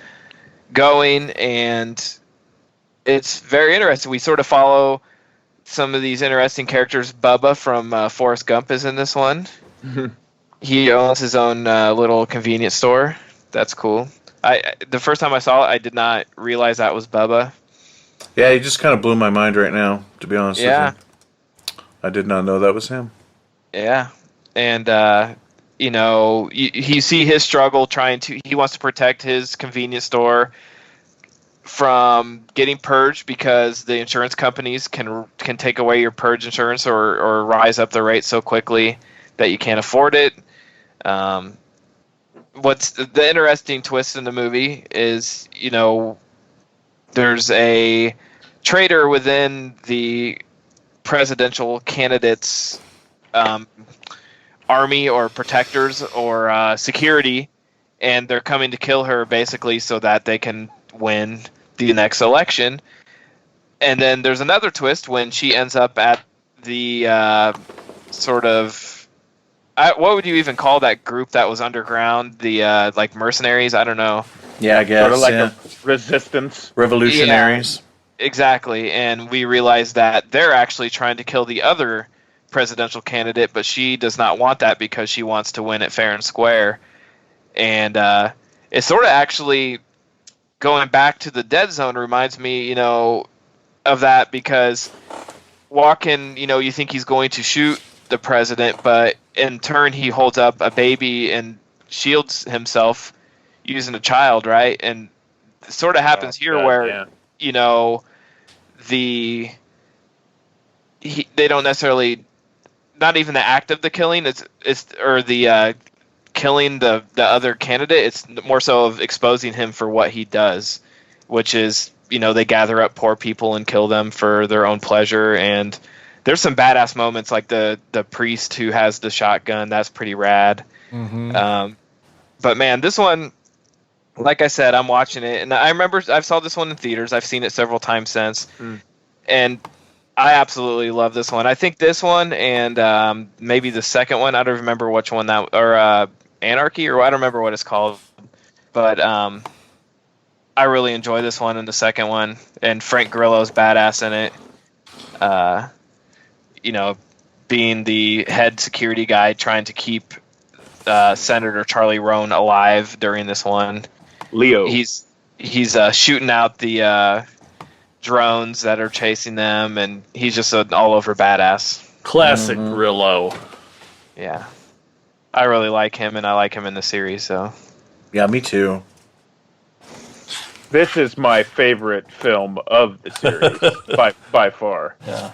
going. And it's very interesting. We sort of follow some of these interesting characters. Bubba from Forrest Gump is in this one. He owns his own little convenience store. That's cool. The first time I saw it, I did not realize that was Bubba. Yeah, he just kind of blew my mind right now, to be honest with you. I did not know that was him. Yeah. And, you know, you see his struggle he wants to protect his convenience store from getting purged because the insurance companies can take away your purge insurance or rise up the rate so quickly that you can't afford it. what's the interesting twist in the movie is, there's a traitor within the presidential candidate's army or protectors or security, and they're coming to kill her basically so that they can win the next election. And then there's another twist when she ends up at the what would you even call that group that was underground? The like mercenaries? I don't know. Yeah, I guess. Sort of like a resistance. Revolutionaries. Yeah, exactly. And we realize that they're actually trying to kill the other presidential candidate, but she does not want that because she wants to win it fair and square. And it's sort of actually going back to the Dead Zone reminds me, of that, because Walken, you think he's going to shoot the president, but in turn he holds up a baby and shields himself using a child, right? And it sort of happens here where they don't necessarily, not even the act of the killing, or the killing the other candidate. It's more so of exposing him for what he does, which is, they gather up poor people and kill them for their own pleasure. And there's some badass moments, like the priest who has the shotgun. That's pretty rad. Mm-hmm. But man, this one, like I said, I'm watching it, and I remember I saw this one in theaters. I've seen it several times since, and I absolutely love this one. I think this one and maybe the second one. I don't remember which one that, or Anarchy, or I don't remember what it's called, but I really enjoy this one and the second one. And Frank Grillo's badass in it. Being the head security guy trying to keep Senator Charlie Roan alive during this one. Leo. He's shooting out the drones that are chasing them, and he's just an all-over badass. Classic Grillo. Yeah. I really like him, and I like him in the series, so. Yeah, me too. This is my favorite film of the series by far. Yeah.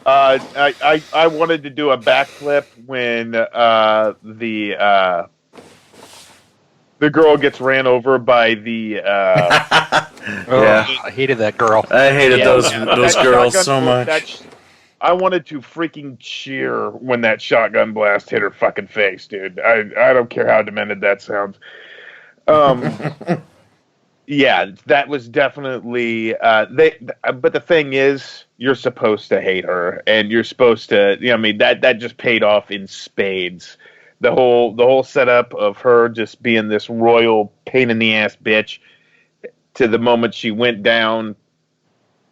I wanted to do a backflip when the girl gets ran over by the. I hated that girl. I hated those girls so much. I wanted to freaking cheer when that shotgun blast hit her fucking face, dude. I don't care how demented that sounds. Yeah, that was definitely but the thing is, you're supposed to hate her, and you're supposed to. That just paid off in spades. The whole setup of her just being this royal pain in the ass bitch to the moment she went down.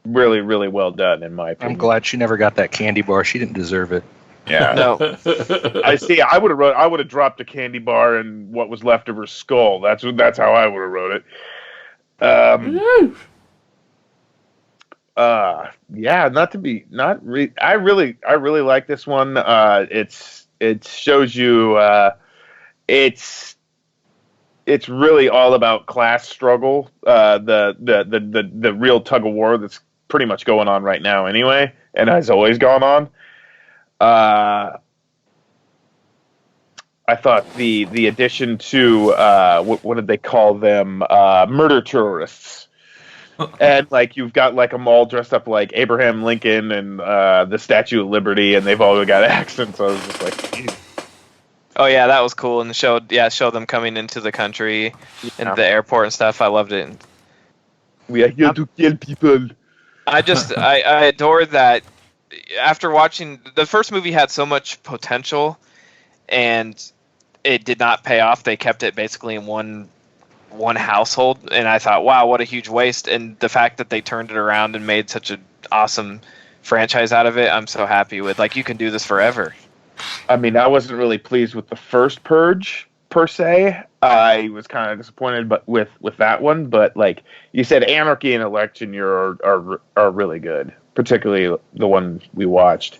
Really, really well done, in my opinion. I'm glad she never got that candy bar. She didn't deserve it. Yeah. No. I see. I would have dropped a candy bar and what was left of her skull. That's how I would have wrote it. Yeah, I really like this one. It shows you it's really all about class struggle. The real tug of war that's pretty much going on right now anyway, and has always gone on. I thought the addition to what did they call them? Murder terrorists. And like you've got like them all dressed up like Abraham Lincoln and the Statue of Liberty, and they've all got accents. So I was just like, oh yeah, that was cool, and showed them coming into the country and the airport and stuff. I loved it. We are here to kill people. I adored that. After watching the first movie, had so much potential, and it did not pay off. They kept it basically in one household, and I thought, wow, what a huge waste. And the fact that they turned it around and made such an awesome franchise out of it, I'm so happy with. Like, you can do this forever. I mean, I wasn't really pleased with the first Purge per se. I was kind of disappointed, but with that one. But like you said, Anarchy and Election Year are really good, particularly the one we watched.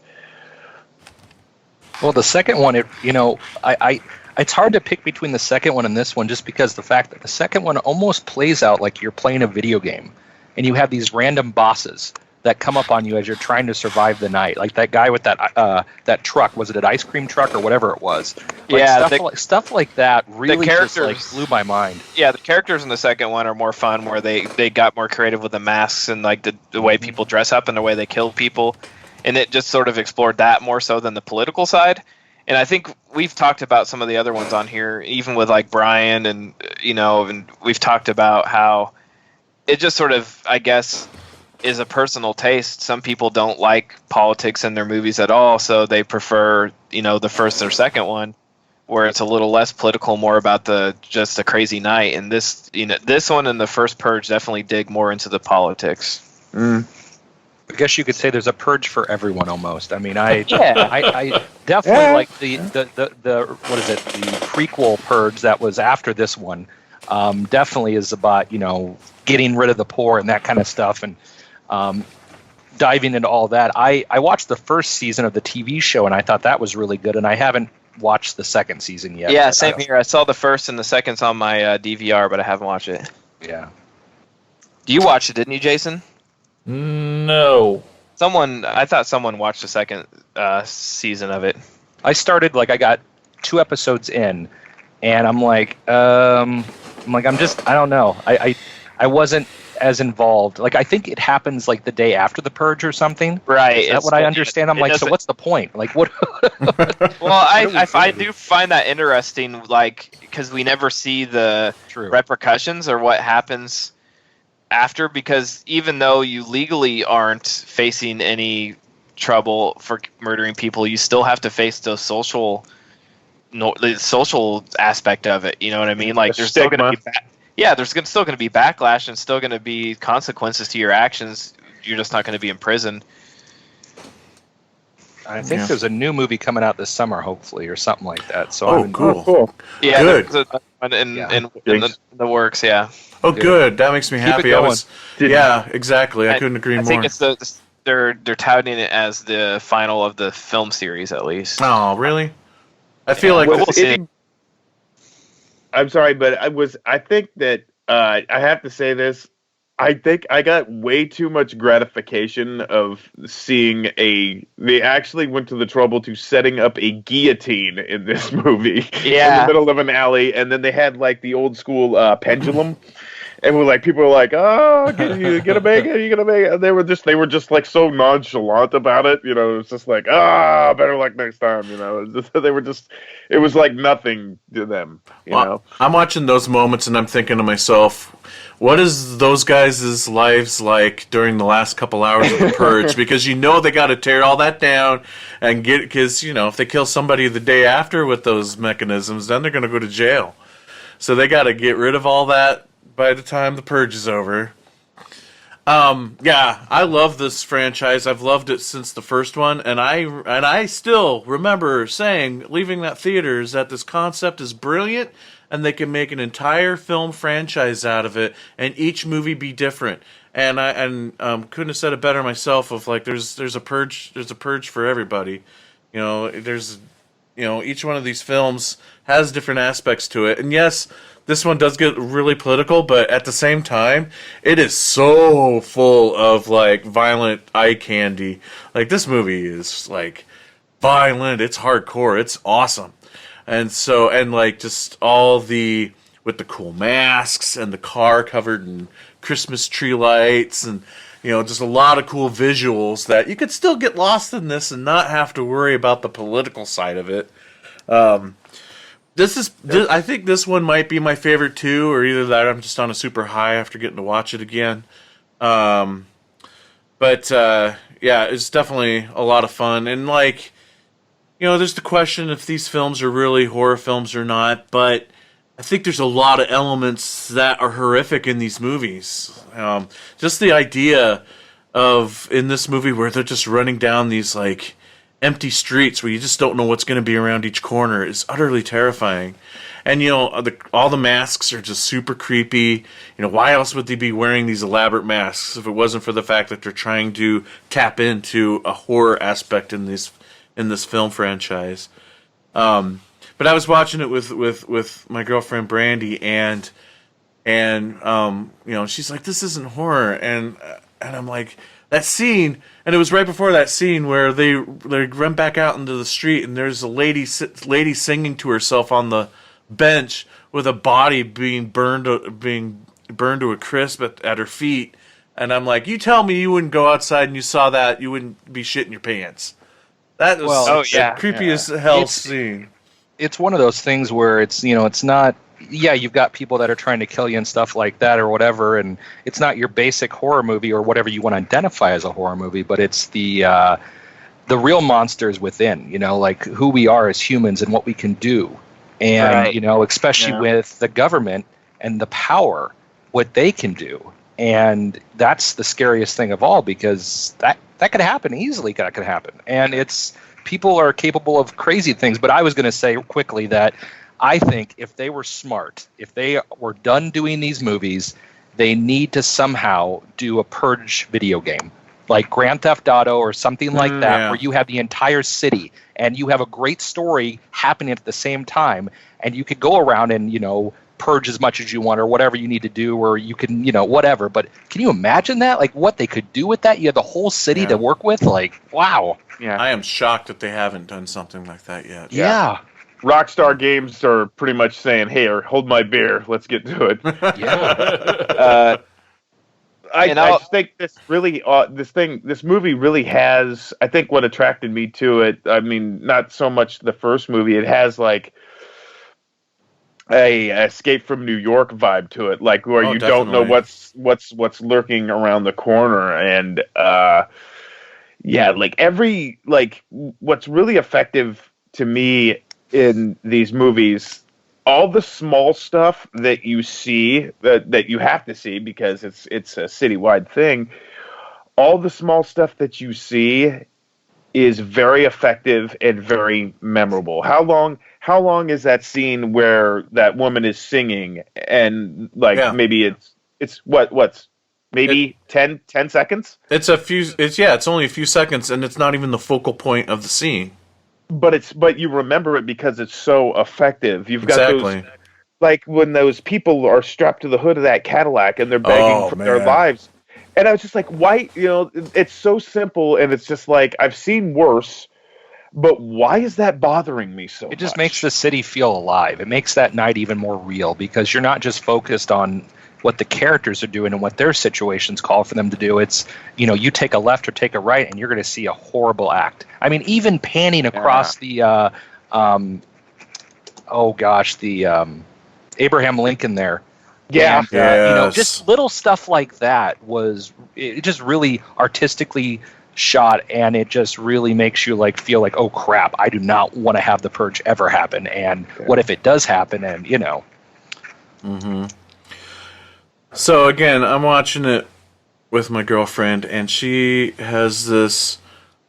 Well, the second one, it's hard to pick between the second one and this one, just because the fact that the second one almost plays out like you're playing a video game, and you have these random bosses that come up on you as you're trying to survive the night. Like that guy with that truck. Was it an ice cream truck or whatever it was? Like stuff like that really just like blew my mind. Yeah, the characters in the second one are more fun, where they got more creative with the masks and like the way people dress up and the way they kill people, and it just sort of explored that more so than the political side. And I think we've talked about some of the other ones on here, even with like Brian, and and we've talked about how it just sort of, I guess, is a personal taste. Some people don't like politics in their movies at all, so they prefer, the first or second one, where it's a little less political, more about just a crazy night. And this one and the first Purge definitely dig more into the politics. I guess you could say there's a purge for everyone almost. I mean, I definitely like the what is it? The prequel Purge that was after this one. Definitely is about getting rid of the poor and that kind of stuff, and diving into all that. I watched the first season of the TV show and I thought that was really good, and I haven't watched the second season yet. Yeah, same here. I saw the first and the second's on my DVR, but I haven't watched it. Yeah. You watched it, didn't you, Jason? No. I thought someone watched the second season of it. I started, I got 2 episodes in, and I'm like, I don't know. I wasn't as involved. I think it happens the day after the Purge or something. Right. Is that what I understand? I'm like, so what's the point? What? Well, I do find that interesting, because we never see the repercussions or what happens after, because even though you legally aren't facing any trouble for murdering people, you still have to face the social aspect of it. You know what I mean? There's still going to be there's still going to be backlash and still going to be consequences to your actions. You're just not going to be in prison. I think there's a new movie coming out this summer, hopefully, or something like that. So cool. Yeah, good. There's in the works. Yeah. Oh, good. That makes me happy. Exactly. I couldn't agree more. I think they're touting it as the final of the film series, at least. Oh, really? I feel like we'll see. I'm sorry, but I think that I have to say this. I think I got way too much gratification of seeing they actually went to the trouble to setting up a guillotine in this movie in the middle of an alley, and then they had the old school pendulum, and people were like, "Oh, you gonna make it? You gonna make it?" And they were just so nonchalant about it, It was just better luck next time, It was like nothing to them, I'm watching those moments and I'm thinking to myself, what is those guys' lives like during the last couple hours of the Purge? Because they got to tear all that down and because if they kill somebody the day after with those mechanisms, then they're going to go to jail. So they got to get rid of all that by the time the Purge is over. I love this franchise. I've loved it since the first one, and I still remember saying, leaving that theater, is that this concept is brilliant, and they can make an entire film franchise out of it, and each movie be different. And I couldn't have said it better myself. Of there's a purge for everybody. Each one of these films has different aspects to it, and yes, this one does get really political, but at the same time, it is so full of violent eye candy. This movie is violent. It's hardcore. It's awesome. And so, just all with the cool masks and the car covered in Christmas tree lights and, just a lot of cool visuals that you could still get lost in this and not have to worry about the political side of it. I think this one might be my favorite too, or either that or I'm just on a super high after getting to watch it again. It's definitely a lot of fun. And there's the question if these films are really horror films or not, but I think there's a lot of elements that are horrific in these movies. Just the idea of, in this movie, where they're just running down these empty streets where you just don't know what's going to be around each corner is utterly terrifying. And all the masks are just super creepy. Why else would they be wearing these elaborate masks if it wasn't for the fact that they're trying to tap into a horror aspect in this film franchise? But I was watching it with my girlfriend Brandy, and she's like, "This isn't horror," and I'm like, That scene, and it was right before that scene where they run back out into the street, and there's a lady singing to herself on the bench with a body being burned to a crisp at her feet. And I'm like, you tell me you wouldn't go outside and you saw that, you wouldn't be shitting your pants. That was creepy as hell scene. It's one of those things where it's not. Yeah, you've got people that are trying to kill you and stuff like that or whatever, and it's not your basic horror movie or whatever you want to identify as a horror movie, but it's the real monsters within, like who we are as humans and what we can do. And, especially with the government and the power, what they can do. And that's the scariest thing of all, because that could happen easily. That could happen. And people are capable of crazy things. But I was going to say quickly that I think if they were smart, if they were done doing these movies, they need to somehow do a Purge video game, like Grand Theft Auto or something like that, where you have the entire city and you have a great story happening at the same time, and you could go around and, purge as much as you want or whatever you need to do, or you can, whatever. But can you imagine that? Like what they could do with that? You have the whole city to work with? Like, wow. Yeah. I am shocked that they haven't done something like that yet. Yeah. Rockstar Games are pretty much saying, "Hey, hold my beer. Let's get to it." I just think this movie really has. I think what attracted me to it. I mean, not so much the first movie. It has like a Escape from New York vibe to it, like where you don't know what's lurking around the corner, and what's really effective to me in these movies, all the small stuff that you see that you have to see because it's a citywide thing. All the small stuff that you see is very effective and very memorable. How long is that scene where that woman is singing and maybe it's maybe 10 seconds? It's only a few seconds, and it's not even the focal point of the scene. But you remember it because it's so effective. You've got those, like when those people are strapped to the hood of that Cadillac and they're begging for their lives. And I was just like, why? It's so simple, and it's just like, I've seen worse, but why is that bothering me so much? It just makes the city feel alive. It makes that night even more real, because you're not just focused on what the characters are doing and what their situations call for them to do. It's, you take a left or take a right and you're going to see a horrible act. I mean, even panning across the Abraham Lincoln there. Yeah. And, just little stuff like that it just really artistically shot, and it just really makes you feel like, oh crap, I do not want to have the Purge ever happen. And what if it does happen? And, Mm-hmm. So again, I'm watching it with my girlfriend, and she has this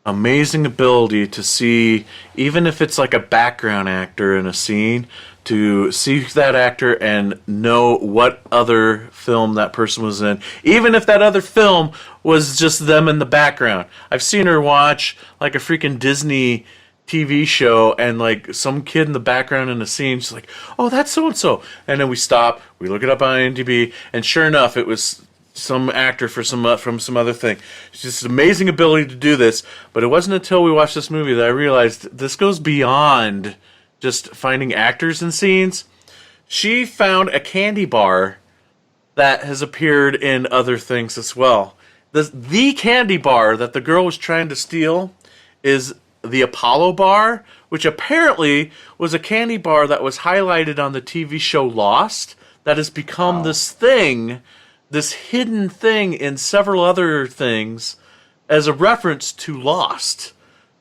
amazing ability to see, even if it's like a background actor in a scene, to see that actor and know what other film that person was in, even if that other film was just them in the background. I've seen her watch like a freaking Disney TV show and like some kid in the background in a scene. She's like, "Oh, that's so and so," and then we stop, we look it up on IMDb, and sure enough, it was some actor from some other thing. It's just an amazing ability to do this. But it wasn't until we watched this movie that I realized this goes beyond just finding actors in scenes. She found a candy bar that has appeared in other things as well. The candy bar that the girl was trying to steal is the Apollo bar, which apparently was a candy bar that was highlighted on the TV show Lost, that has become this thing, this hidden thing in several other things as a reference to Lost.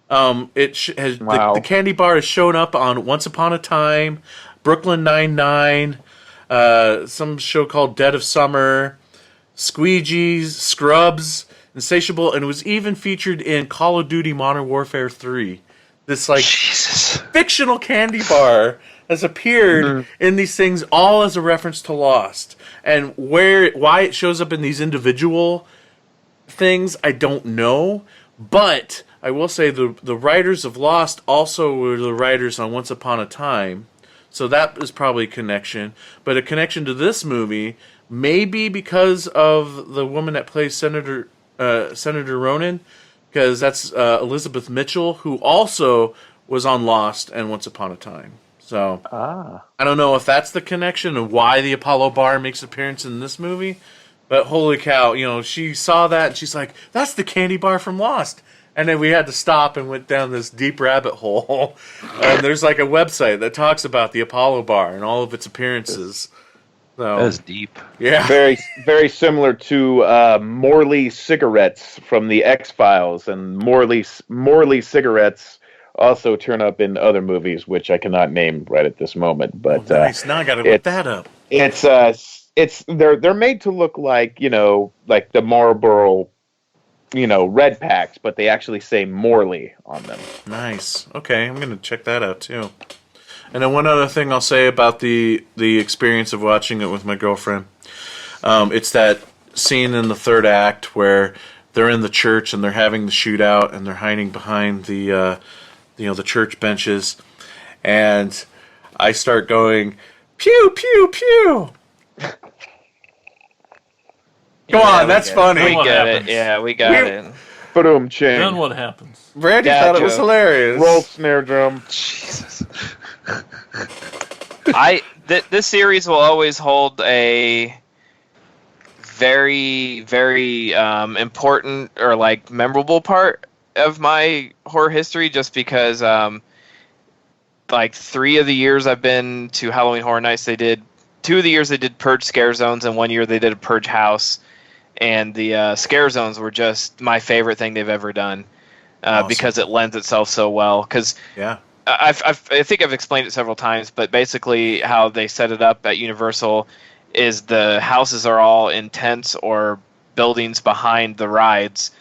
The candy bar has shown up on Once Upon a Time, Brooklyn Nine-Nine, some show called Dead of Summer, Squeegees, Scrubs, Insatiable, and it was even featured in Call of Duty Modern Warfare 3. This fictional candy bar has appeared in these things, all as a reference to Lost. And why it shows up in these individual things, I don't know. But I will say the writers of Lost also were the writers on Once Upon a Time. So that is probably a connection. But a connection to this movie, maybe because of the woman that plays Senator Senator Ronan, because that's Elizabeth Mitchell, who also was on Lost and Once Upon a Time. So I don't know if that's the connection and why the Apollo bar makes an appearance in this movie, but holy cow, she saw that and she's like, that's the candy bar from Lost. And then we had to stop and went down this deep rabbit hole. And there's like a website that talks about the Apollo bar and all of its appearances. So, That's deep. Yeah. Very, very similar to Morley cigarettes from the X-Files. And Morley cigarettes also turn up in other movies, which I cannot name right at this moment. But nice. Now I got to look that up. They're made to look like, like the Marlboro, red packs, but they actually say Morley on them. Nice. Okay, I'm going to check that out too. And then one other thing I'll say about the experience of watching it with my girlfriend. It's that scene in the third act where they're in the church and they're having the shootout and they're hiding behind the the church benches, and I start going pew pew pew. Go on, that's funny. We get it. Yeah, we got it. Boom, ching. Then what happens? Brandy thought it was hilarious. Roll snare drum. Jesus. This series will always hold a very, very important or like memorable part of my horror history, just because like 3 of the years I've been to Halloween Horror Nights, 2 of the years they did Purge Scare Zones, and 1 year they did a Purge House. And the Scare Zones were just my favorite thing they've ever done, Awesome. because it lends itself so well. Because I think I've explained it several times, but basically how they set it up at Universal is the houses are all in tents or buildings behind the rides,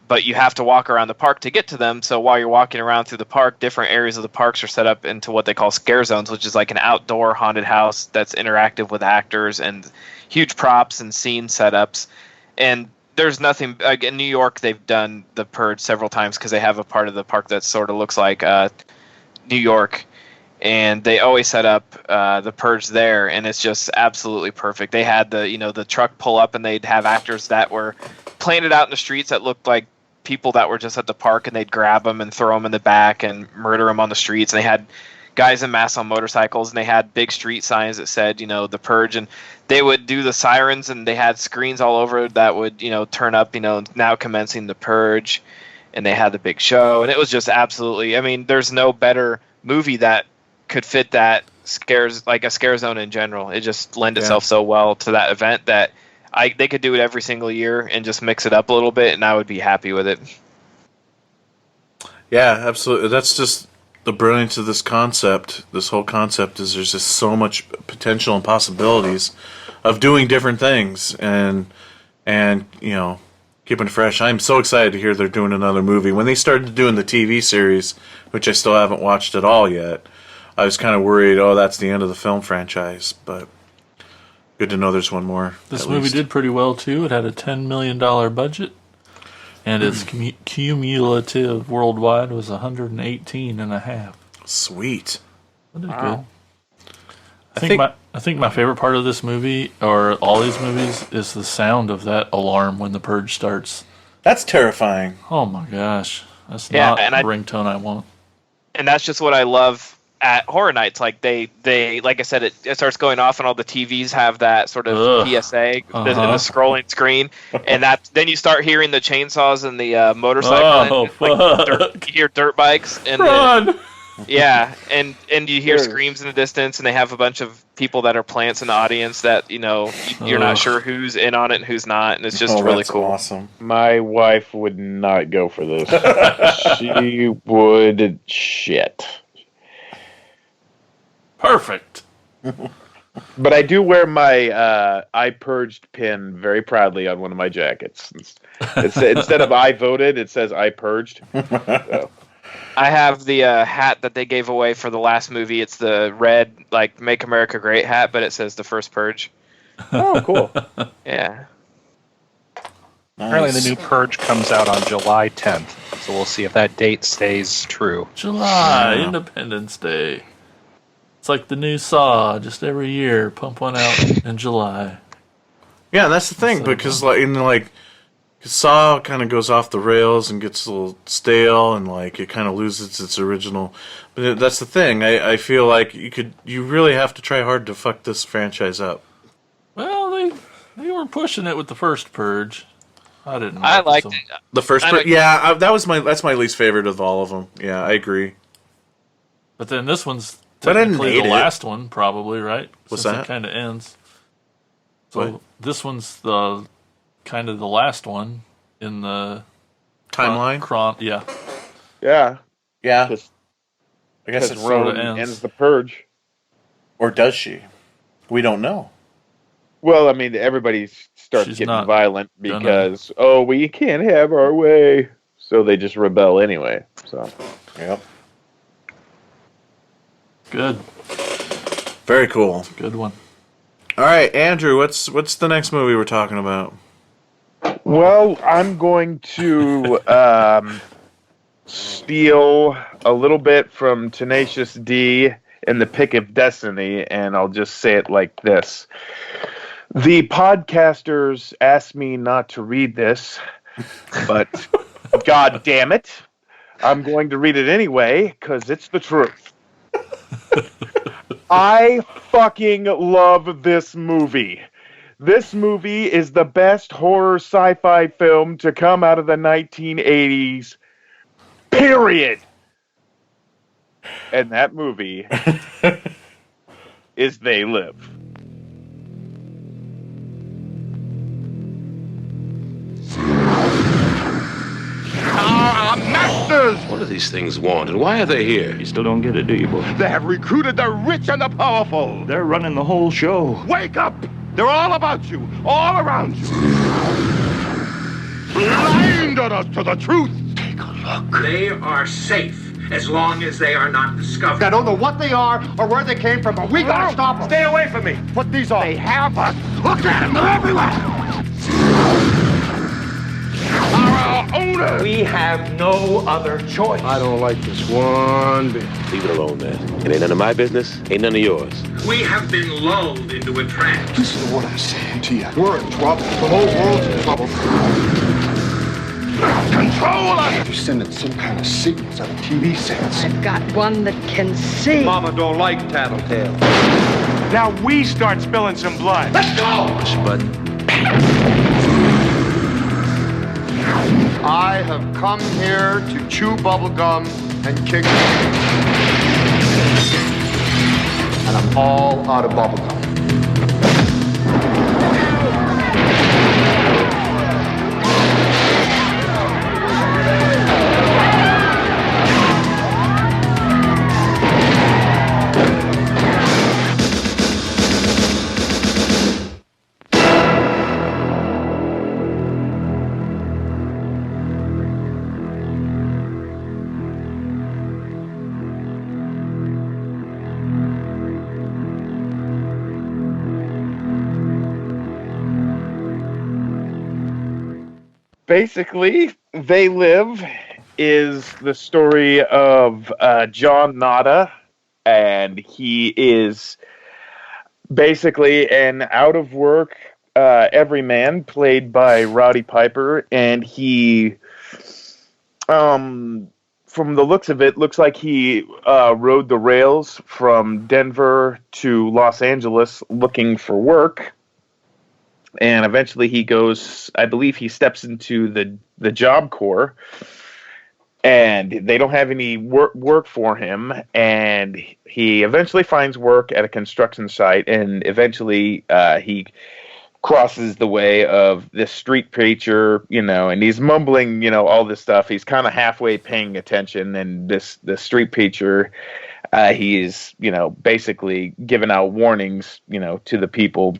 but you have to walk around the park to get to them. So while you're walking around through the park, different areas of the parks are set up into what they call Scare Zones, which is like an outdoor haunted house that's interactive with actors and huge props and scene setups. And there's nothing, like in New York, they've done the Purge several times because they have a part of the park that sort of looks like New York, and they always set up the Purge there, and it's just absolutely perfect. They had the truck pull up, and they'd have actors that were planted out in the streets that looked like people that were just at the park, and they'd grab them and throw them in the back and murder them on the streets. And they had guys in masks on motorcycles, and they had big street signs that said, the Purge, and they would do the sirens, and they had screens all over that would, turn up, now commencing the Purge, and they had the big show, and it was just absolutely, there's no better movie that could fit that like a scare zone in general. It just lent itself so well to that event that they could do it every single year and just mix it up a little bit, and I would be happy with it. Yeah, absolutely. That's just the brilliance of this concept. This whole concept is there's just so much potential and possibilities of doing different things and keeping it fresh. I'm so excited to hear they're doing another movie. When they started doing the TV series, which I still haven't watched at all yet, I was kind of worried, that's the end of the film franchise, but good to know there's one more. This movie did pretty well too. It had a $10 million budget. And its cumulative worldwide was 118.5. Sweet. That is good. I think my favorite part of this movie, or all these movies, is the sound of that alarm when the Purge starts. That's terrifying. Oh my gosh. That's not the ringtone I want. And that's just what I love at Horror Nights. Like they like I said, it starts going off, and all the TVs have that sort of PSA in the scrolling screen, and then you start hearing the chainsaws and the motorcycle, and you hear dirt bikes, and run. And you hear screams in the distance, and they have a bunch of people that are plants in the audience that you're not sure who's in on it and who's not, and it's just really cool. Awesome. My wife would not go for this. She would shit. Perfect. But I do wear my I purged pin very proudly on one of my jackets. Instead of I voted, it says I purged. So. I have the hat that they gave away for the last movie. It's the red, like, Make America Great hat, but it says the first Purge. Oh, cool. Yeah. Nice. Apparently the new Purge comes out on July 10th, so we'll see if that date stays true. July, Independence Day. It's like the new Saw, just every year, pump one out in July. Yeah, that's the thing, because Saw kind of goes off the rails and gets a little stale, and like it kind of loses its original. But that's the thing. I feel like you really have to try hard to fuck this franchise up. Well, they were pushing it with the first Purge. I didn't. I liked it. The first Purge, yeah, that's my least favorite of all of them. Yeah, I agree. But then this one's But I didn't technically the hate it. last one, probably, right? What's Since that? It kind of ends. So What? this one's the kind of the last one in the Timeline? Yeah. Yeah. Yeah. Just I guess because it sorta Rome ends. the purge. Or does she? We don't know. Well, I mean, everybody starts She's getting not violent gonna- because, we can't have our way. So they just rebel anyway. So. Yep. Good. Very cool. Good one. All right, Andrew, what's the next movie we're talking about? Well, I'm going to steal a little bit from Tenacious D and The Pick of Destiny, and I'll just say it like this. The podcasters asked me not to read this, but God damn it, I'm going to read it anyway, because it's the truth. I fucking love this movie. This movie is the best horror sci-fi film to come out of the 1980s. Period. And that movie is They Live. Masters! What do these things want, and why are they here? You still don't get it, do you, boy? They have recruited the rich and the powerful. They're running the whole show. Wake up! They're all about you, all around you. Blinded us to the truth. Take a look. They are safe as long as they are not discovered. I don't know what they are or where they came from, but we gotta stop them. Stay away from me. Put these on. They have us. Look at them. They're everywhere. Our owners. We have no other choice. I don't like this one bit. Leave it alone, man. It ain't none of my business, ain't none of yours. We have been lulled into a trance. Listen to what I'm saying to you. We're in trouble. The whole world's in trouble. Control us! You're sending some kind of signals out of TV sets. I've got one that can see. Mama don't like tattletale. Now we start spilling some blood. Let's go! Push a button. I have come here to chew bubblegum and kick. And I'm all out of bubblegum. Basically, They Live is the story of John Nada, and he is basically an out-of-work everyman played by Roddy Piper, and he, from the looks of it, looks like he rode the rails from Denver to Los Angeles looking for work. And eventually he goes, I believe he steps into the Job Corps, and they don't have any work for him, and he eventually finds work at a construction site, and eventually he crosses the way of this street preacher, and he's mumbling, all this stuff. He's kind of halfway paying attention, and the street preacher, he is, basically giving out warnings, to the people.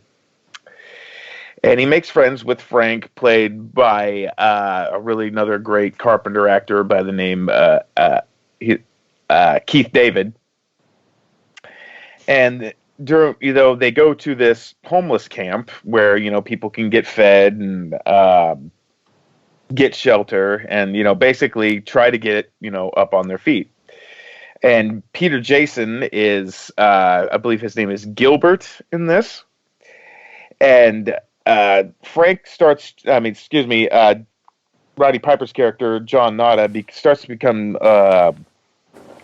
And he makes friends with Frank, played by another great Carpenter actor by the name Keith David. And during, they go to this homeless camp where people can get fed and get shelter, and basically try to get up on their feet. And Peter Jason is, I believe his name is Gilbert in this, and Roddy Piper's character, John Nada, starts to become a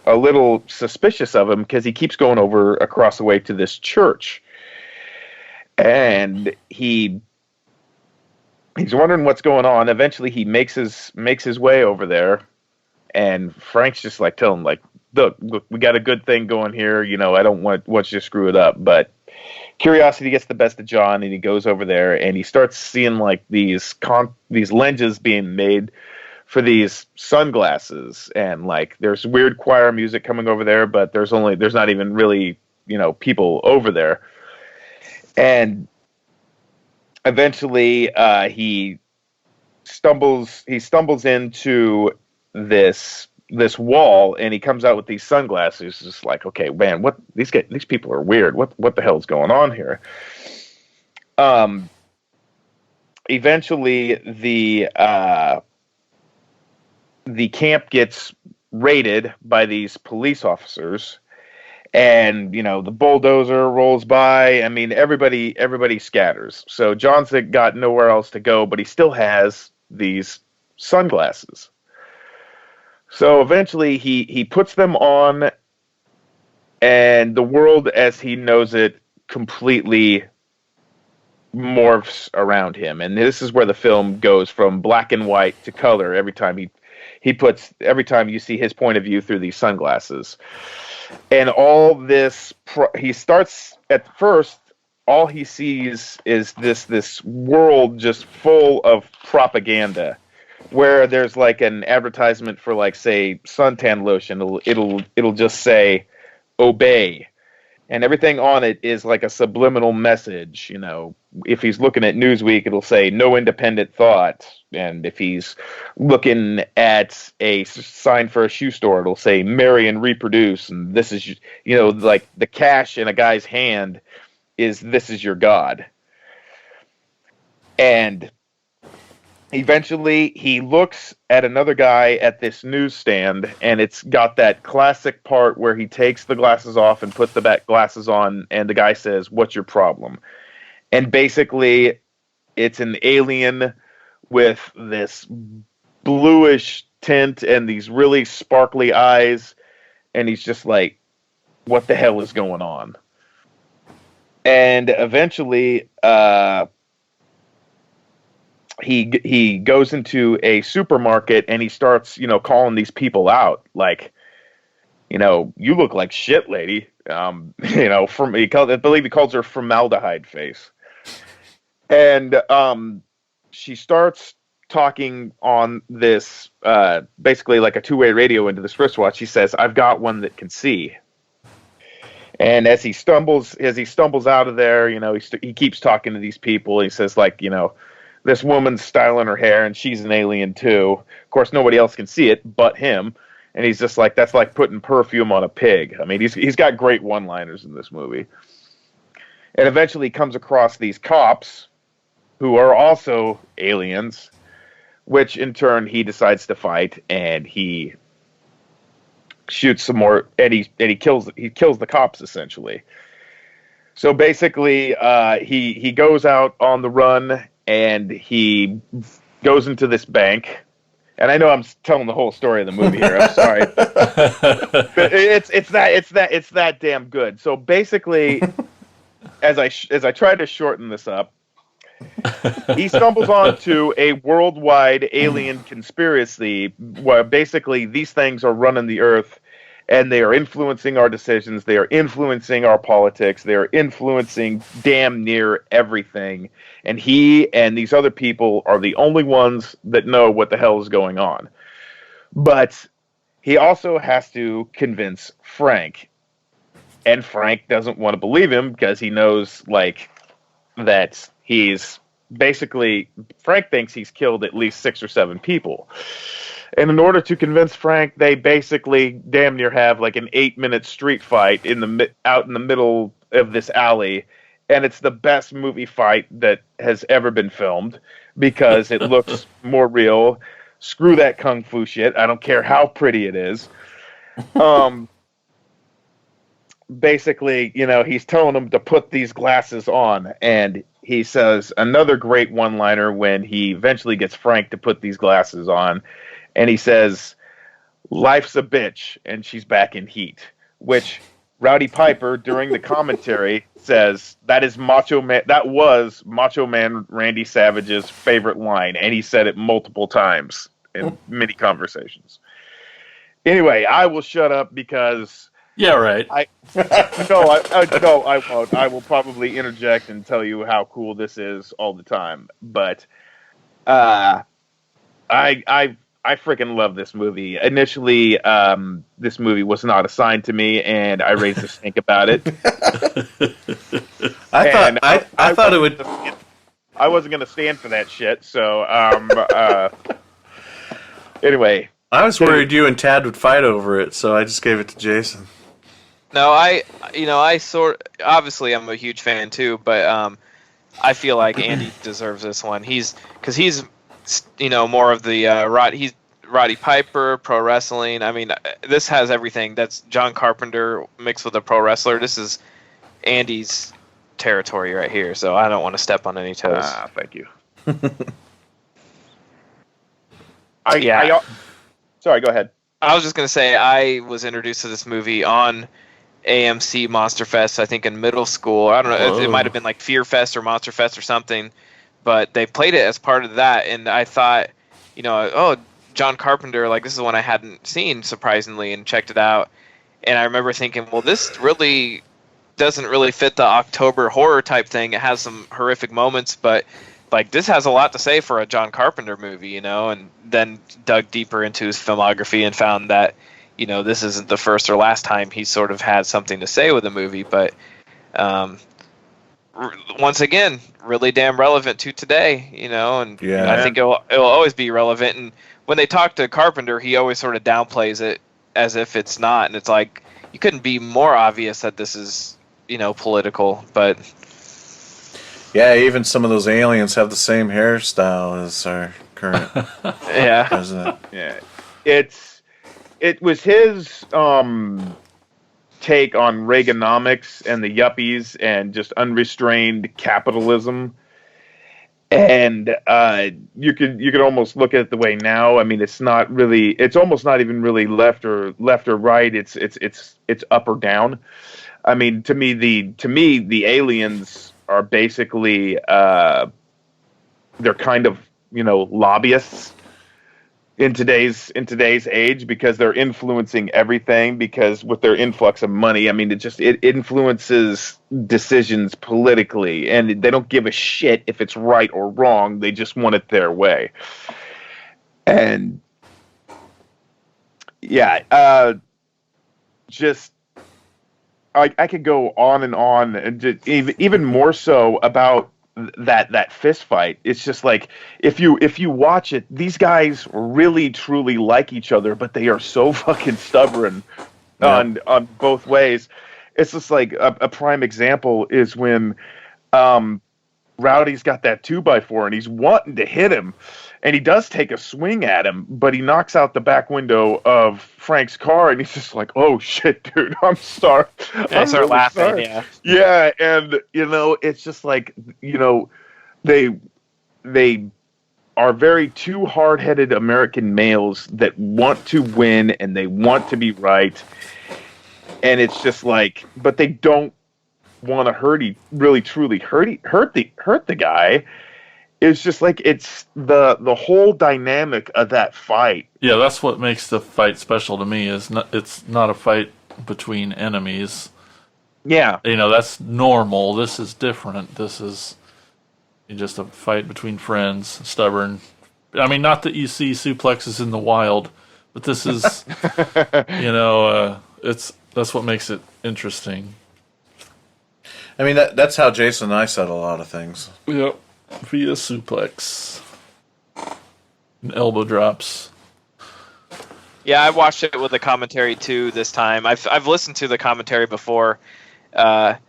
little suspicious of him because he keeps going over across the way to this church. And he's wondering what's going on. Eventually, he makes his way over there, and Frank's just like telling him, like, look, we got a good thing going here. You know, I don't want you to screw it up. But curiosity gets the best of John, and he goes over there, and he starts seeing like these lenses being made for these sunglasses, and like there's weird choir music coming over there, but there's not even really, you know, people over there. And eventually he stumbles into this wall, and he comes out with these sunglasses. Just like, okay, man, what these people are weird. What the hell's going on here? Eventually the camp gets raided by these police officers, and you know, the bulldozer rolls by. I mean, everybody scatters. So John's got nowhere else to go, but he still has these sunglasses. So eventually he puts them on, and the world as he knows it completely morphs around him. And this is where the film goes from black and white to color every time every time you see his point of view through these sunglasses. And all this, he starts at first, all he sees is this world just full of propaganda, where there's like an advertisement for, like, say, suntan lotion. It'll just say obey, and everything on it is like a subliminal message. You know, if he's looking at Newsweek, it'll say no independent thought, and if he's looking at a sign for a shoe store, it'll say marry and reproduce, and this is, you know, like the cash in a guy's hand is, this is your God. And eventually he looks at another guy at this newsstand, and it's got that classic part where he takes the glasses off and puts the back glasses on, and the guy says, "What's your problem?" And basically it's an alien with this bluish tint and these really sparkly eyes, and he's just like, what the hell is going on? And eventually he goes into a supermarket, and he starts, you know, calling these people out, like, you know, you look like shit, lady. You know, I believe he calls her formaldehyde face. And she starts talking on this, basically like a two-way radio into this wristwatch. She says, "I've got one that can see." And as he stumbles out of there, you know, he keeps talking to these people. He says, like, you know, this woman's styling her hair, and she's an alien too. Of course, nobody else can see it but him. And he's just like, that's like putting perfume on a pig. I mean, he's got great one-liners in this movie. And eventually he comes across these cops who are also aliens, which in turn he decides to fight, and he shoots some more, and he kills the cops essentially. So basically, he goes out on the run, and he goes into this bank. And I know I'm telling the whole story of the movie here. I'm sorry, but it's that damn good. So basically, as I try to shorten this up, he stumbles onto a worldwide alien conspiracy where basically these things are running the earth, and they are influencing our decisions. They are influencing our politics. They are influencing damn near everything. And he and these other people are the only ones that know what the hell is going on. But he also has to convince Frank. And Frank doesn't want to believe him because he knows, like, that he's basically, Frank thinks he's killed at least 6 or 7 people. And in order to convince Frank, they basically damn near have like an 8-minute street fight out in the middle of this alley. And it's the best movie fight that has ever been filmed because it looks more real. Screw that kung fu shit. I don't care how pretty it is. Basically, you know, he's telling him to put these glasses on, and he says another great one-liner when he eventually gets Frank to put these glasses on, and he says, "Life's a bitch," and she's back in heat, which Rowdy Piper during the commentary says that is Macho Man. That was Macho Man Randy Savage's favorite line, and he said it multiple times in many conversations. Anyway, I will shut up because yeah, right. I won't. I will probably interject and tell you how cool this is all the time. But I freaking love this movie. Initially, this movie was not assigned to me, and I raised a stink about it. I thought it would. I wasn't going to stand for that shit. So, anyway, I was worried you and Tad would fight over it, so I just gave it to Jason. No, obviously I'm a huge fan too, but I feel like Andy deserves this one. He's more of the he's Roddy Piper, pro wrestling. I mean, this has everything. That's John Carpenter mixed with a pro wrestler. This is Andy's territory right here, so I don't want to step on any toes. Thank you. Sorry, go ahead. I was just going to say I was introduced to this movie on AMC Monster Fest, I think in middle school. I don't know. It might have been like Fear Fest or Monster Fest or something, but they played it as part of that, and I thought, John Carpenter, like this is one I hadn't seen, surprisingly, and checked it out. And I remember thinking, well, this really doesn't really fit the October horror type thing. It has some horrific moments, but like this has a lot to say for a John Carpenter movie, and then dug deeper into his filmography and found that, this isn't the first or last time he sort of had something to say with a movie, but once again, really damn relevant to today, and I think it'll always be relevant. And when they talk to Carpenter, he always sort of downplays it as if it's not, and it's like you couldn't be more obvious that this is, political, but yeah, even some of those aliens have the same hairstyle as our current president. Yeah, it was his take on Reaganomics and the yuppies and just unrestrained capitalism. And you could almost look at it the way now. I mean, it's almost not even really left or right. It's up or down. I mean, to me the aliens are basically they're kind of lobbyists in today's age, because they're influencing everything, because with their influx of money, I mean, it influences decisions politically, and they don't give a shit if it's right or wrong. They just want it their way. And yeah, I could go on and just even more so about that fist fight. It's just like if you watch it, these guys really truly like each other, but they are so fucking stubborn on both ways. It's just like a prime example is when Rowdy's got that 2x4 and he's wanting to hit him, and he does take a swing at him, but he knocks out the back window of Frank's car, and he's just like, "Oh shit, dude, I'm sorry." I start really laughing. Sorry. Yeah, and it's just like they are very two hard-headed American males that want to win and they want to be right, and it's just like, but they don't want to really truly hurt the guy. It's just like it's the whole dynamic of that fight. Yeah, that's what makes the fight special to me. It's not a fight between enemies. Yeah, that's normal. This is different. This is just a fight between friends, stubborn. I mean, not that you see suplexes in the wild, but this is, that's what makes it interesting. I mean, that's how Jason and I said a lot of things. Yep. Via suplex. And elbow drops. Yeah, I watched it with the commentary too this time. I've listened to the commentary before, and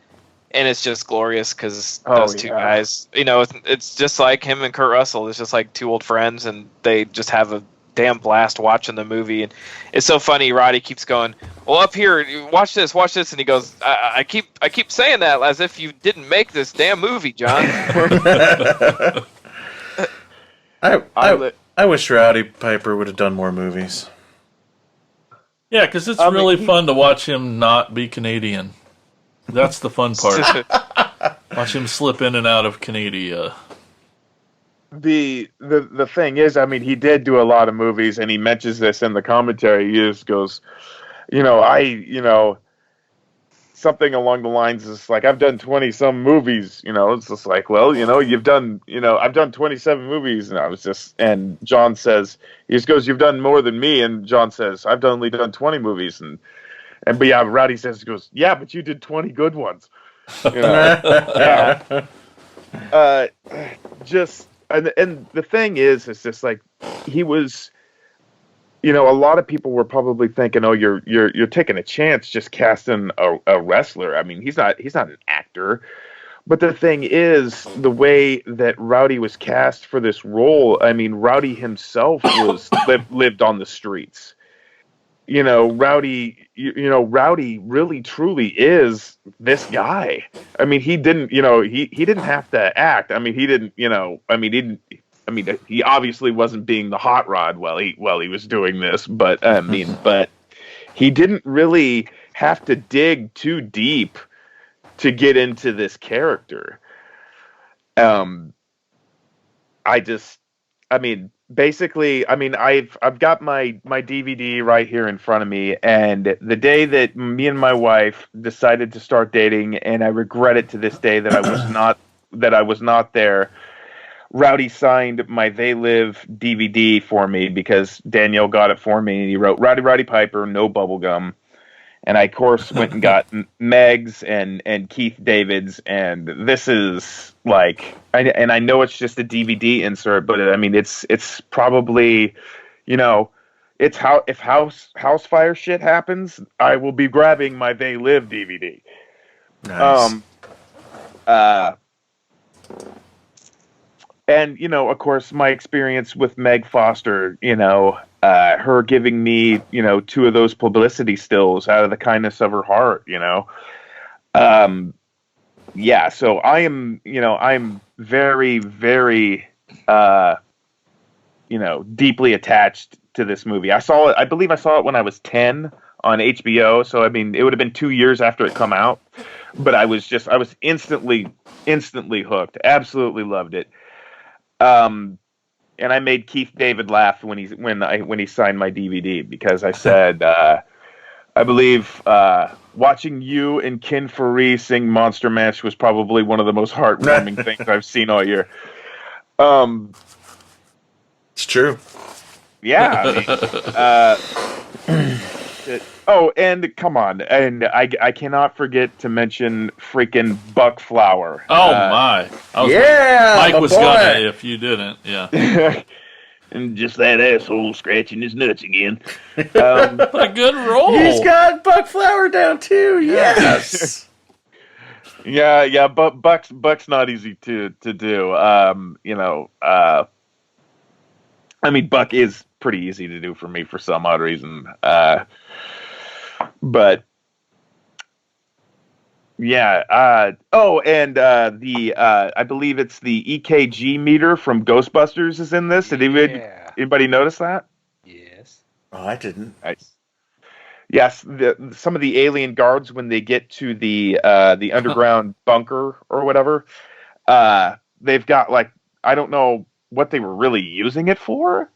it's just glorious because those two guys, it's just like him and Kurt Russell. It's just like two old friends, and they just have a damn blast watching the movie. And it's so funny. Roddy keeps going, well, up here, watch this, and he goes, I keep saying that as if you didn't make this damn movie, John. I wish Rowdy Piper would have done more movies. Yeah, because it's really fun to watch him not be Canadian. That's the fun part. Watch him slip in and out of Canada. The thing is, I mean, he did do a lot of movies, and he mentions this in the commentary. He just goes, something along the lines is like, I've done 20 some movies, it's just like, well, you've done, I've done 27 movies, and John says, he just goes, you've done more than me, and John says, I've only done 20 movies, but yeah, Rowdy says, he goes, yeah, but you did 20 good ones, yeah. And the thing is just like, he was, a lot of people were probably thinking, oh, you're taking a chance just casting a wrestler. I mean, he's not an actor. But the thing is, the way that Rowdy was cast for this role, I mean, Rowdy himself lived on the streets. Rowdy really truly is this guy. I mean, he didn't, he didn't have to act. I mean, he obviously wasn't being the hot rod while he was doing this, but but he didn't really have to dig too deep to get into this character. Basically, I've got my DVD right here in front of me, and the day that me and my wife decided to start dating, and I regret it to this day that I was not there. Rowdy signed my They Live DVD for me because Danielle got it for me, and he wrote Rowdy Piper, no bubblegum. And I, of course, went and got Meg's and Keith David's, and this is like, I know it's just a DVD insert, but I mean, it's probably, it's how, if house fire shit happens, I will be grabbing my They Live DVD. Nice. And, of course, my experience with Meg Foster, her giving me, 2 of those publicity stills out of the kindness of her heart, yeah, so I'm very, very, deeply attached to this movie. I believe I saw it when I was 10 on HBO. So, I mean, it would have been 2 years after it come out, but I was instantly hooked. Absolutely loved it. And I made Keith David laugh when he signed my DVD, because I said, I believe watching you and Ken Faree sing Monster Mash was probably one of the most heartwarming things I've seen all year. It's true. Yeah. And come on, and I cannot forget to mention freaking Buck Flower. Oh my! Mike was gonna if you didn't. Yeah. And just that asshole scratching his nuts again. What a good role! He's got Buck Flower down too. Yes. yeah, but Buck's not easy to do. Buck is pretty easy to do for me for some odd reason. But yeah. I believe it's the EKG meter from Ghostbusters is in this. Did anybody notice that? Yes. Oh, I didn't. Nice. Yes, some of the alien guards, when they get to the underground bunker or whatever, they've got, like, I don't know what they were really using it for,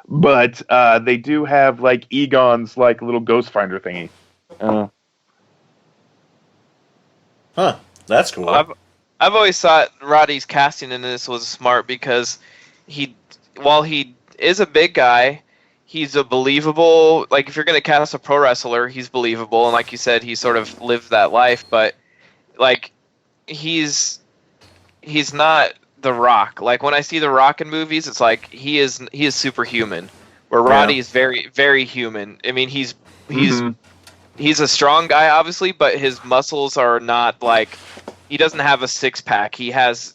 but they do have, like, Egon's, like, little ghost finder thingy. Huh. That's cool. I've always thought Roddy's casting in this was smart because while he is a big guy, he's a believable, like, if you're going to cast a pro wrestler, he's believable, and like you said, he sort of lived that life, but, like, he's not The Rock. Like, when I see The Rock in movies, it's like he is superhuman, where Roddy is very, very human. I mean, he's a strong guy, obviously, but his muscles are not like, he doesn't have a six-pack. He has,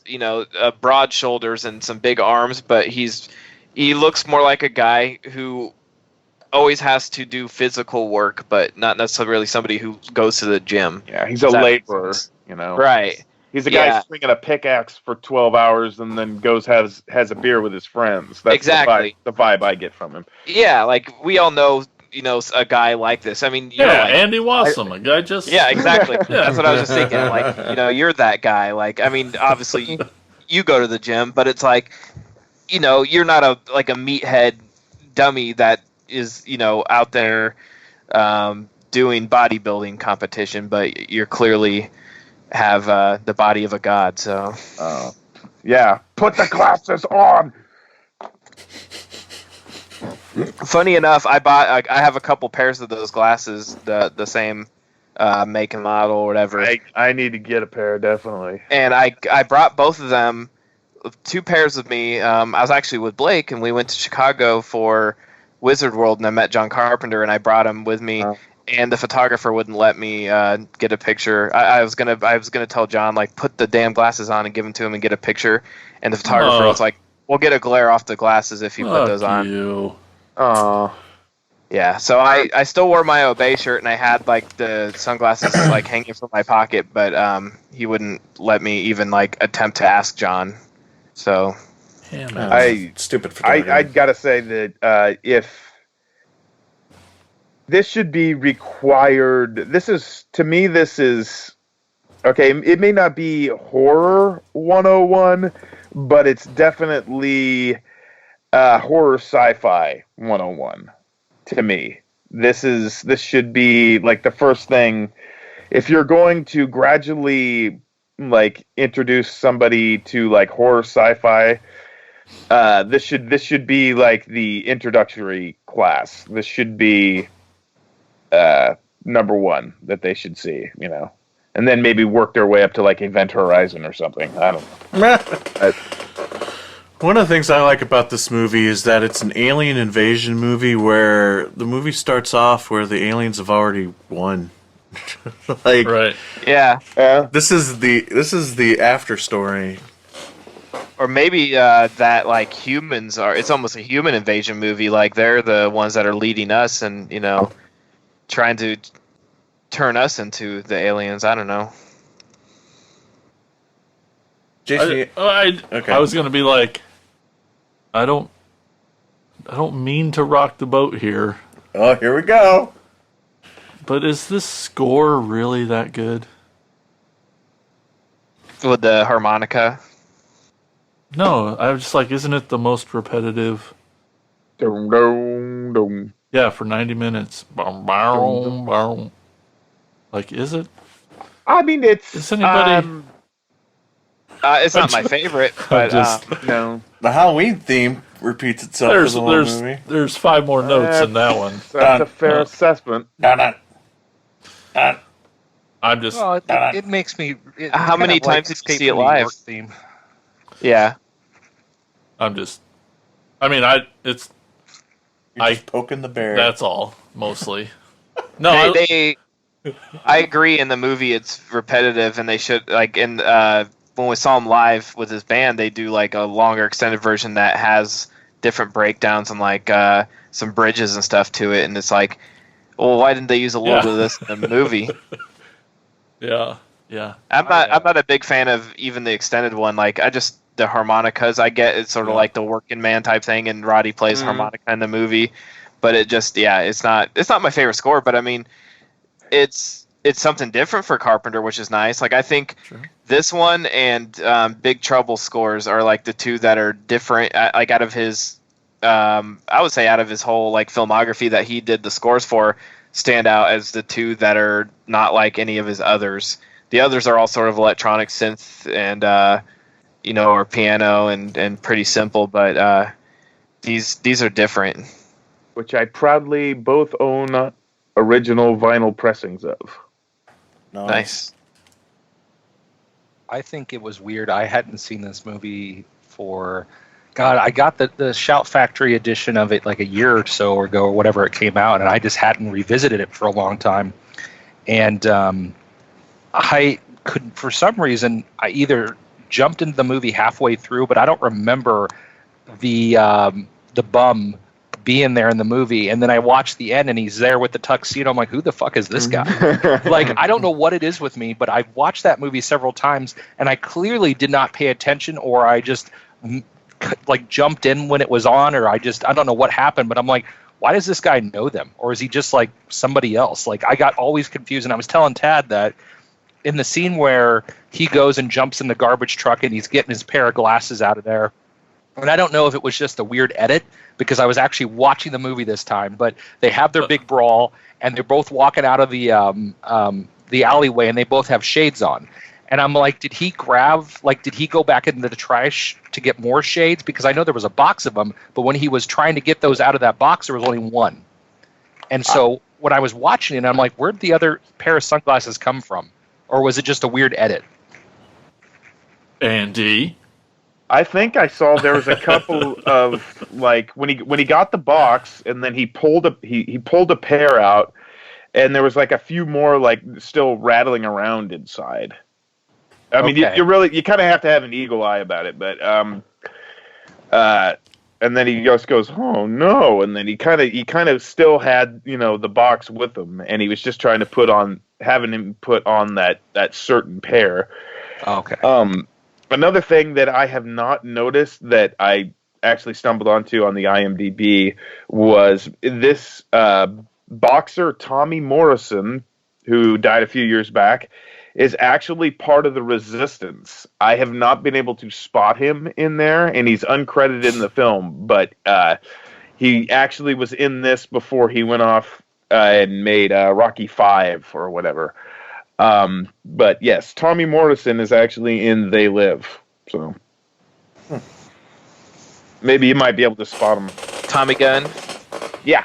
broad shoulders and some big arms, but he looks more like a guy who always has to do physical work, but not necessarily somebody who goes to the gym. Yeah, he's a laborer, you know. Right. He's a guy swinging a pickaxe for 12 hours and then goes has a beer with his friends. That's exactly the vibe I get from him. Yeah, like we all know, a guy like this. I mean, Andy Wassum, a guy just. Yeah, exactly. That's what I was just thinking. Like, you're that guy. Like, I mean, obviously, you go to the gym, but it's like, you're not a meathead dummy that is, out there doing bodybuilding competition, but you're clearly have the body of a god. So, yeah, put the glasses on. Funny enough, I have a couple pairs of those glasses, the same make and model or whatever. I need to get a pair, definitely. And I brought both of them, 2 pairs of me. I was actually with Blake, and we went to Chicago for Wizard World, and I met John Carpenter, and I brought him with me. And the photographer wouldn't let me get a picture. I was gonna tell John, like, put the damn glasses on and give them to him and get a picture. And the photographer was like, "We'll get a glare off the glasses if you put those on." Yeah, so I still wore my Obey shirt, and I had like the sunglasses like hanging from my pocket, but he wouldn't let me even like attempt to ask John. So stupid photographer. I gotta say that if this should be required, this is okay. It may not be horror 101, but it's definitely horror sci-fi 101 to me. This should be like the first thing. If you're going to gradually like introduce somebody to like horror sci-fi, this should be like the introductory class. This should be number 1 that they should see, and then maybe work their way up to like Event Horizon or something. I don't know. One of the things I like about this movie is that it's an alien invasion movie where the movie starts off where the aliens have already won. Like, right. Yeah. This is the after story. Or maybe that like humans are. It's almost a human invasion movie. Like they're the ones that are leading us, and trying to turn us into the aliens. I don't know. Jason, I was gonna be like, I don't mean to rock the boat here. Oh, here we go. But is this score really that good? With the harmonica? No, I was just like, isn't it the most repetitive? Dum, dum, dum. Yeah, for 90 minutes. Boom, boom, boom. Like, is it? I mean, it's. Is anybody? It's not my favorite, but no. The Halloween theme repeats itself for the whole movie. There's 5 more notes in that one. That's a fair assessment. I'm just. Well, it makes me. How many times did you see it live? Theme. Yeah. I'm just. I mean, it's. You're just poking the bear. That's all, mostly. No, I agree. In the movie, it's repetitive, and they should like in when we saw him live with his band, they do like a longer extended version that has different breakdowns and like some bridges and stuff to it, and it's like, well, why didn't they use a little bit of this in the movie? Yeah. I'm not a big fan of even the extended one. Like the harmonicas, I get it's sort of like the working man type thing, and Roddy plays harmonica in the movie, but it just it's not my favorite score. But I mean, it's something different for Carpenter, which is nice. Like I think this one and Big Trouble scores are like the 2 that are different. Like out of his, I would say out of his whole like filmography that he did the scores for, stand out as the 2 that are not like any of his others. The others are all sort of electronic synth and or piano and pretty simple, but these are different. Which I proudly both own original vinyl pressings of. Nice. I think it was weird. I hadn't seen this movie for. God, I got the Shout Factory edition of it like a year or so ago, or whatever it came out, and I just hadn't revisited it for a long time. And I could, for some reason, I either jumped into the movie halfway through, but I don't remember the bum being there in the movie, and then I watch the end and he's there with the tuxedo. I'm like, who the fuck is this guy? Like, I don't know what it is with me, but I've watched that movie several times and I clearly did not pay attention, or I just like jumped in when it was on, or I don't know what happened, but I'm like, why does this guy know them? Or is he just like somebody else? Like, I got always confused, and I was telling Tad that in the scene where he goes and jumps in the garbage truck and he's getting his pair of glasses out of there, and I don't know if it was just a weird edit because I was actually watching the movie this time, but they have their big brawl and they're both walking out of the alleyway and they both have shades on. And I'm like, did he go back into the trash to get more shades? Because I know there was a box of them, but when he was trying to get those out of that box, there was only one. And so when I was watching it, I'm like, where'd the other pair of sunglasses come from? Or was it just a weird edit? Andy? I think I saw there was a couple of, like, when he got the box and then he pulled a pair out, and there was like a few more like still rattling around inside. I mean, you kind of have to have an eagle eye about it, but and then he just goes, oh no, and then he kind of still had, you know, the box with him, and he was just trying to having him put on that certain pair. Okay. Another thing that I have not noticed that I actually stumbled onto on the IMDb was this boxer Tommy Morrison, who died a few years back, is actually part of the Resistance. I have not been able to spot him in there, and he's uncredited in the film, but he actually was in this before he went off and made Rocky V or whatever. But yes, Tommy Morrison is actually in They Live, so maybe you might be able to spot him. Tommy Gunn? Yeah.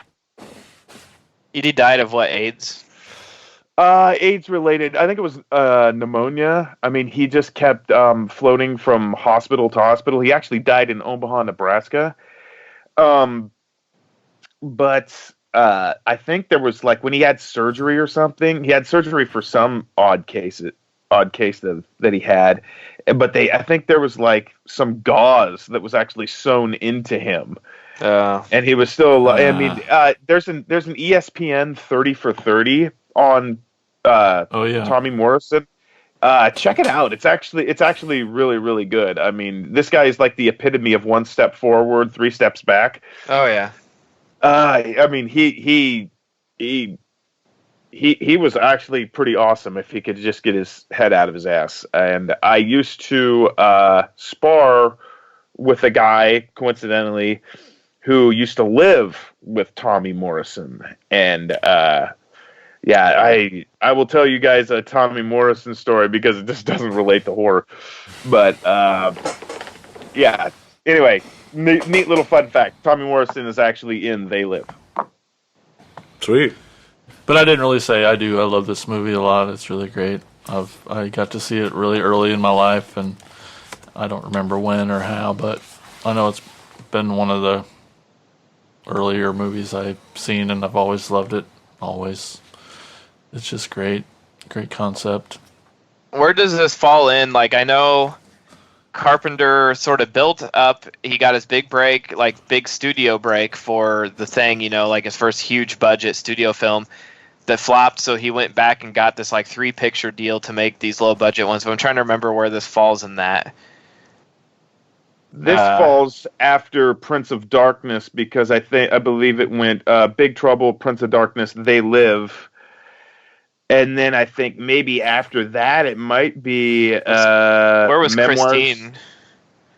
He died of what, AIDS? AIDS related. I think it was pneumonia. I mean, he just kept floating from hospital to hospital. He actually died in Omaha, Nebraska. But I think there was, like, when he had surgery or something, he had surgery for some odd case that he had, but I think there was like some gauze that was actually sewn into him. And he was still, I mean, there's an ESPN 30 for 30 on Tommy Morrison. Check it out. It's actually really, really good. I mean, this guy is like the epitome of 1 step forward, 3 steps back. Oh yeah. I mean, he was actually pretty awesome if he could just get his head out of his ass. And I used to spar with a guy, coincidentally, who used to live with Tommy Morrison. And I will tell you guys a Tommy Morrison story because it just doesn't relate to horror. But yeah, anyway. Neat little fun fact. Tommy Morrison is actually in They Live. Sweet. But I didn't really say I do. I love this movie a lot. It's really great. I got to see it really early in my life, and I don't remember when or how, but I know it's been one of the earlier movies I've seen, and I've always loved it. Always. It's just great. Great concept. Where does this fall in? Like, I know Carpenter sort of built up, he got his big break, like big studio break for The Thing, you know, like his first huge budget studio film that flopped, so he went back and got this like 3-picture deal to make these low budget ones, but I'm trying to remember where this falls in that. This falls after Prince of Darkness, because I believe it went Big Trouble, Prince of Darkness, They Live, and then I think maybe after that it might be where was Memoirs? Christine?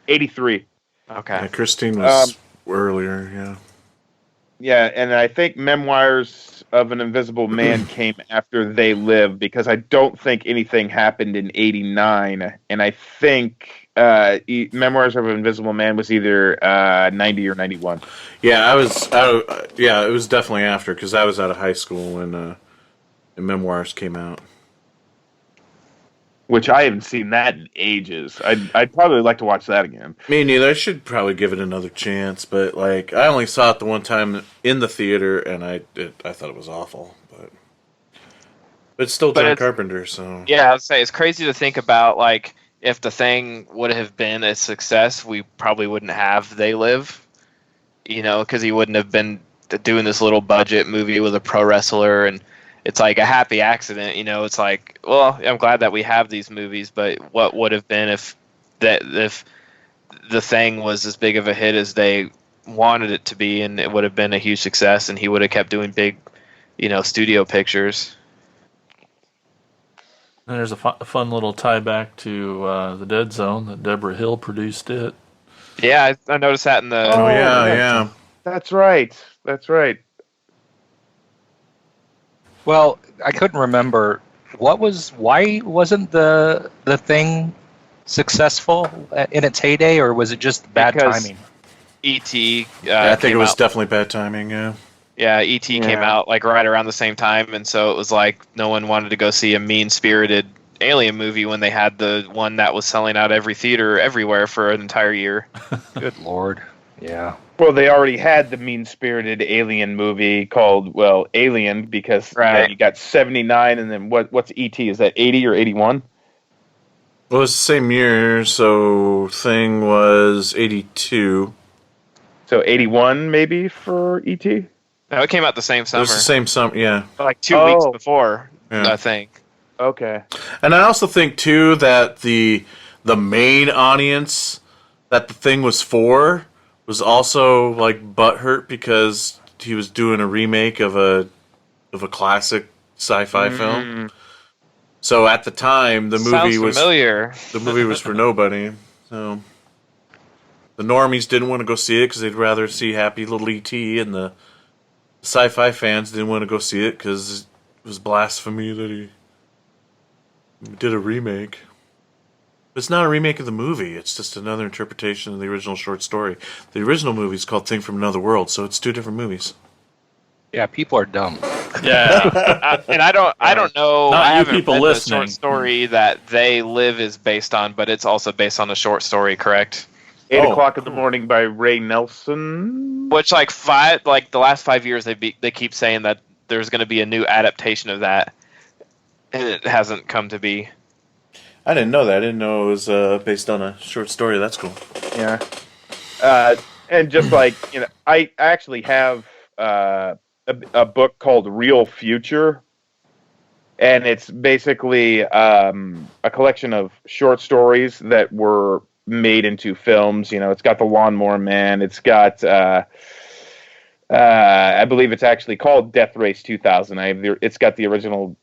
83. Okay. Yeah, Christine was earlier, yeah. Yeah, and I think Memoirs of an Invisible Man came after They Live, because I don't think anything happened in 89, and I think Memoirs of an Invisible Man was either 90 or 91. Yeah, it was definitely after, because I was out of high school when Memoirs came out. Which I haven't seen that in ages. I'd probably like to watch that again. Me neither. I should probably give it another chance, but like I only saw it the one time in the theater, and I thought it was awful. But it's still John Carpenter, so yeah, I'd say it's crazy to think about. Like, if The Thing would have been a success, we probably wouldn't have They Live. because he wouldn't have been doing this little budget movie with a pro wrestler, and it's like a happy accident. It's like, well, I'm glad that we have these movies, but what would have been if the thing was as big of a hit as they wanted it to be, and it would have been a huge success, and he would have kept doing big, studio pictures. And there's a fun little tie back to The Dead Zone that Deborah Hill produced it. Yeah, I noticed that in the. Oh yeah. That's right. Well, I couldn't remember why wasn't the thing successful in its heyday, or was it just bad timing? E.T. I think it was definitely bad timing. Yeah. Yeah, E.T. came out like right around the same time, and so it was like no one wanted to go see a mean-spirited alien movie when they had the one that was selling out every theater everywhere for an entire year. Good Lord. Yeah. Well, they already had the mean-spirited alien movie called, Alien, because you got 79, and then what's E.T.? Is that 80 or 81? Well, it was the same year, so Thing was 82. So 81 maybe for E.T.? No, it came out the same summer. It was the same summer, yeah. Like 2 weeks before, I think. Okay. And I also think, too, that the main audience that the Thing was for was also, like, butthurt because he was doing a remake of a classic sci-fi film. So at the time, the movie was familiar. The movie was for nobody. So the normies didn't want to go see it because they'd rather see Happy Little E.T., and the sci-fi fans didn't want to go see it because it was blasphemy that he did a remake. It's not a remake of the movie. It's just another interpretation of the original short story. The original movie is called Thing from Another World, so it's 2 different movies. Yeah, people are dumb. Yeah, and I don't know. Not I you haven't people read listening. the short story that They Live is based on, but it's also based on a short story, correct? 8 o'clock in the morning by Ray Nelson. Which the last 5 years they keep saying that there's going to be a new adaptation of that, and it hasn't come to be. I didn't know that. I didn't know it was based on a short story. That's cool. Yeah. And just like, I actually have a book called Real Future, and it's basically a collection of short stories that were made into films. It's got The Lawnmower Man. It's got, I believe it's actually called Death Race 2000. It's got the original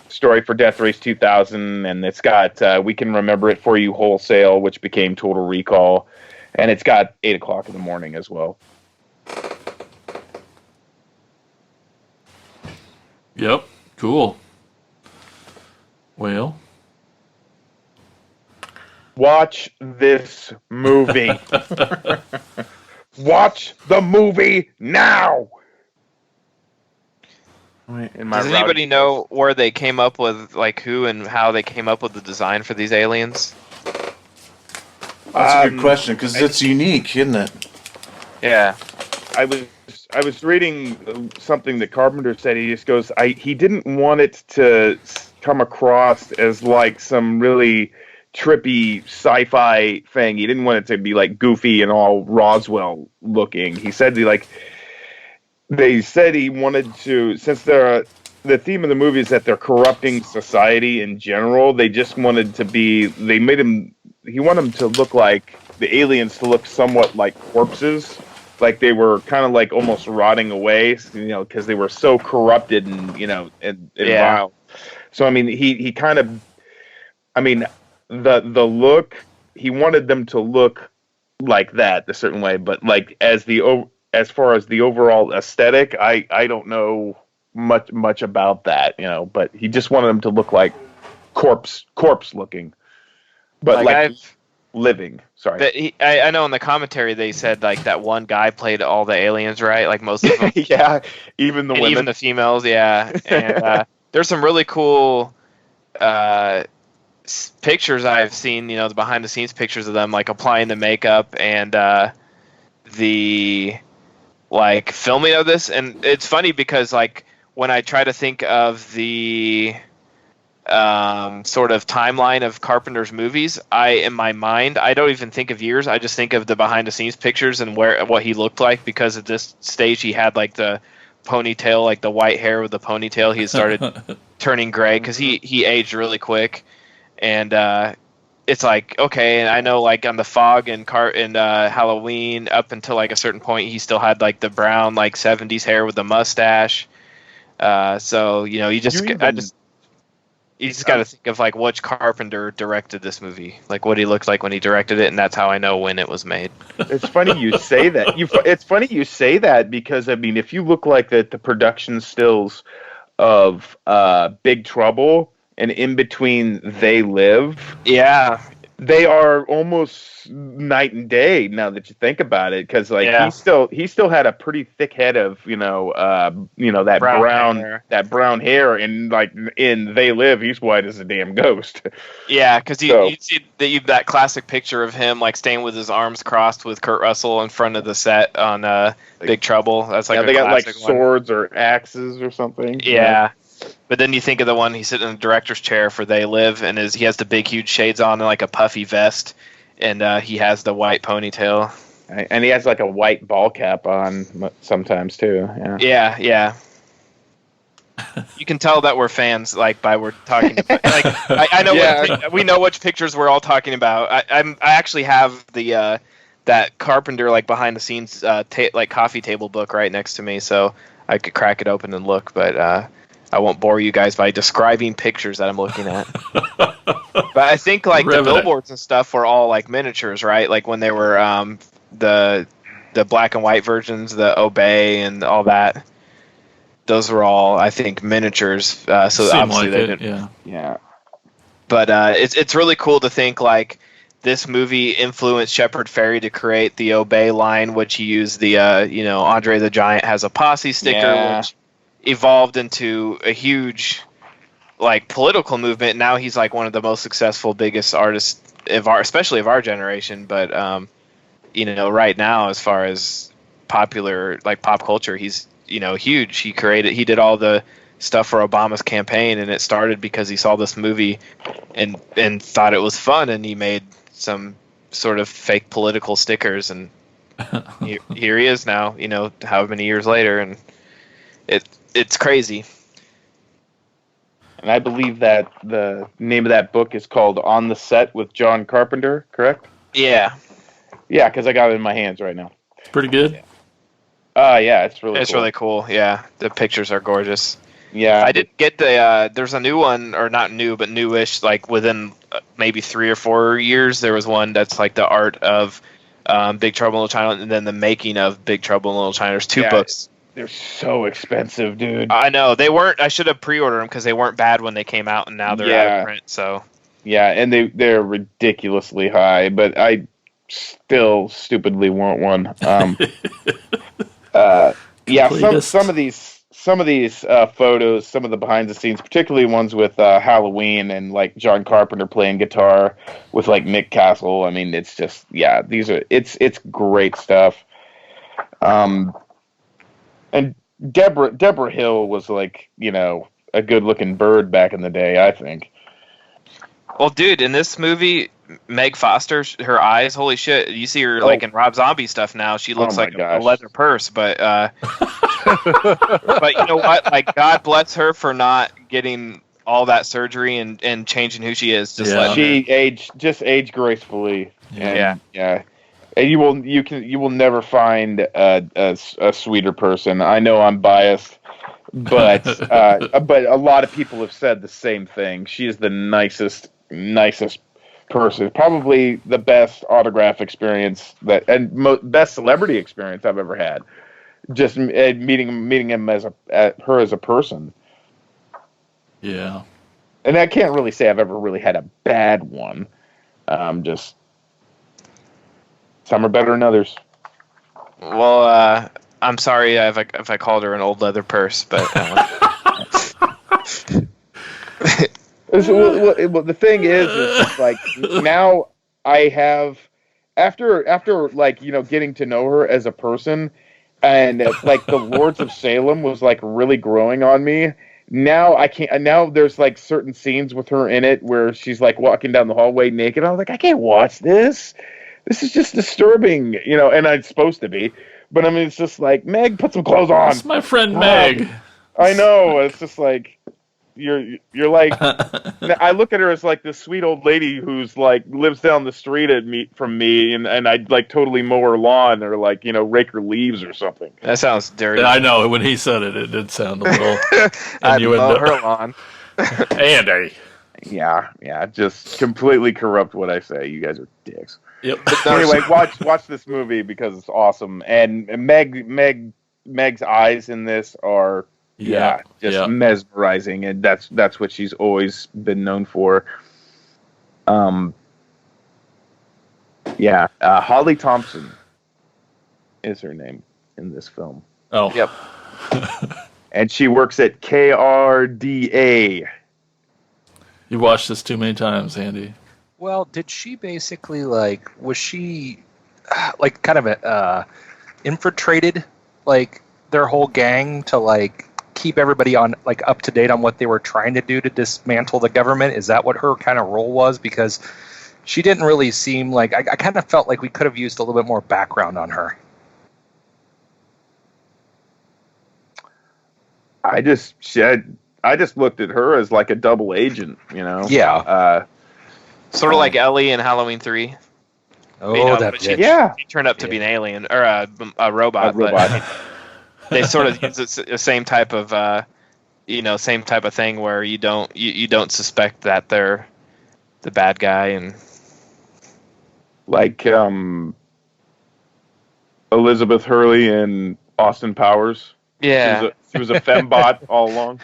story for Death Race 2000, and it's got We Can Remember It For You Wholesale, which became Total Recall, and it's got 8 o'clock in the morning as well. Yep. Cool. Well, watch this movie. Watch the movie now. Does anybody know where they came up with, like, who and how they came up with the design for these aliens? That's a good question, because it's unique, isn't it? Yeah. I was reading something that Carpenter said. He just goes, he didn't want it to come across as like some really trippy sci-fi thing. He didn't want it to be like goofy and all Roswell looking. He said they said he wanted to, since the theme of the movie is that they're corrupting society in general, they just wanted to be, he wanted them to look like, the aliens to look somewhat like corpses, like they were kind of like almost rotting away, because they were so corrupted and, and vile. So, I mean, he kind of, the look, he wanted them to look like that a certain way, but like as far as the overall aesthetic, I don't know much about that, but he just wanted them to look like corpse looking, but like living. Sorry. I know in the commentary they said like that one guy played all the aliens, right? Like most of them. Yeah, even the women, even the females. Yeah, and there's some really cool pictures I've seen. The behind the scenes pictures of them like applying the makeup and the like filming of this. And it's funny because like when I try to think of the sort of timeline of Carpenter's movies, in my mind, I don't even think of years. I just think of the behind the scenes pictures and what he looked like, because at this stage he had like the ponytail, like the white hair with the ponytail. He started turning gray because he aged really quick, and it's like, okay, and I know like on the Fog and Halloween, up until like a certain point, he still had like the brown like 70s hair with the mustache. So you know, you just got to think of like which Carpenter directed this movie, like what he looked like when he directed it, and that's how I know when it was made. It's funny you say that. It's funny you say that because I mean, if you look like the production stills of Big Trouble and in between They Live, yeah, they are almost night and day now that you think about it. Because like he still had a pretty thick head of that brown hair, and like in They Live, he's white as a damn ghost. Yeah, because you see that classic picture of him like staying with his arms crossed with Kurt Russell in front of the set on Big Trouble. That's like they got like one. swords or axes or something. Yeah. But then you think of the one he's sitting in the director's chair for They Live, and he has the big, huge shades on and like a puffy vest, and he has the white ponytail. And he has like a white ball cap on sometimes too. Yeah. Yeah. You can tell that we're fans, like by we're talking about. Like I know we know which pictures we're all talking about. I actually have the that Carpenter like behind the scenes like coffee table book right next to me, so I could crack it open and look, but. I won't bore you guys by describing pictures that I'm looking at. But I think like the billboards and stuff were all like miniatures, right? Like when they were the black and white versions, the Obey and all that. Those were all, I think, miniatures. So Seemed obviously like they it, didn't. Yeah. But it's really cool to think like this movie influenced Shepard Fairey to create the Obey line, which he used the Andre the Giant has a posse sticker, which evolved into a huge like political movement. Now he's like one of the most successful, biggest artists especially of our generation. But right now, as far as popular like pop culture, he's huge. He did all the stuff for Obama's campaign, and it started because he saw this movie and thought it was fun, and he made some sort of fake political stickers, and here he is now, how many years later, and it's crazy. And I believe that the name of that book is called On the Set with John Carpenter, correct? Yeah. Yeah, because I got it in my hands right now. Pretty good. Yeah, it's really really cool. Yeah, the pictures are gorgeous. Yeah. I did get there's a new one, or not new, but newish, like within maybe 3 or 4 years, there was one that's like the art of Big Trouble in Little China, and then the making of Big Trouble in Little China. There's 2 books. They're so expensive, dude. I know. They weren't. I should have pre-ordered them because they weren't bad when they came out, and now they're out of print. So. Yeah, and they're ridiculously high, but I still stupidly want one. Some of these photos, some of the behind the scenes, particularly ones with Halloween and like John Carpenter playing guitar with like Nick Castle. I mean, it's just it's great stuff. And Deborah Hill was like, a good looking bird back in the day, I think. Well, dude, in this movie, Meg Foster, her eyes, holy shit! You see her like in Rob Zombie stuff now. She looks like a leather purse, but but you know what? Like, God bless her for not getting all that surgery and changing who she is. She aged gracefully. Yeah. And you will never find a sweeter person. I know I'm biased, but a lot of people have said the same thing. She is the nicest person. Probably the best autograph experience and best celebrity experience I've ever had. Just meeting him as her as a person. Yeah. And I can't really say I've ever really had a bad one. Just. Some are better than others. Well, I'm sorry if I called her an old leather purse, but. Well, the thing is like now I have after like getting to know her as a person, and like the Lords of Salem was like really growing on me, now I can't. Now there's like certain scenes with her in it where she's like walking down the hallway naked. I was like, I can't watch this. This is just disturbing, and it's supposed to be. But I mean, it's just like, Meg, put some clothes on. That's my friend Meg. I know. It's just like you're like. I look at her as like this sweet old lady who's like lives down the street from me, and I'd like totally mow her lawn or like rake her leaves or something. That sounds dirty. I know when he said it, it did sound a little. I'd mow her lawn. Andy. Yeah, just completely corrupt what I say. You guys are dicks. Yep. Anyway, watch this movie because it's awesome, and Meg's eyes in this are mesmerizing, and that's what she's always been known for. Holly Thompson is her name in this film. Oh, yep. And she works at KRDA. You've watched this too many times, Andy. Well, did she basically was she kind of infiltrated their whole gang to keep everybody on up to date on what they were trying to do to dismantle the government? Is that what her kind of role was? Because she didn't really seem like I kind of felt like we could have used a little bit more background on her. I just looked at her as like a double agent, Yeah. Sort of like Ellie in Halloween 3. Oh, she turned up to be an alien or a robot. But they sort of use the same type of thing where you don't suspect that they're the bad guy, and like Elizabeth Hurley and Austin Powers. Yeah, she was a fembot all along.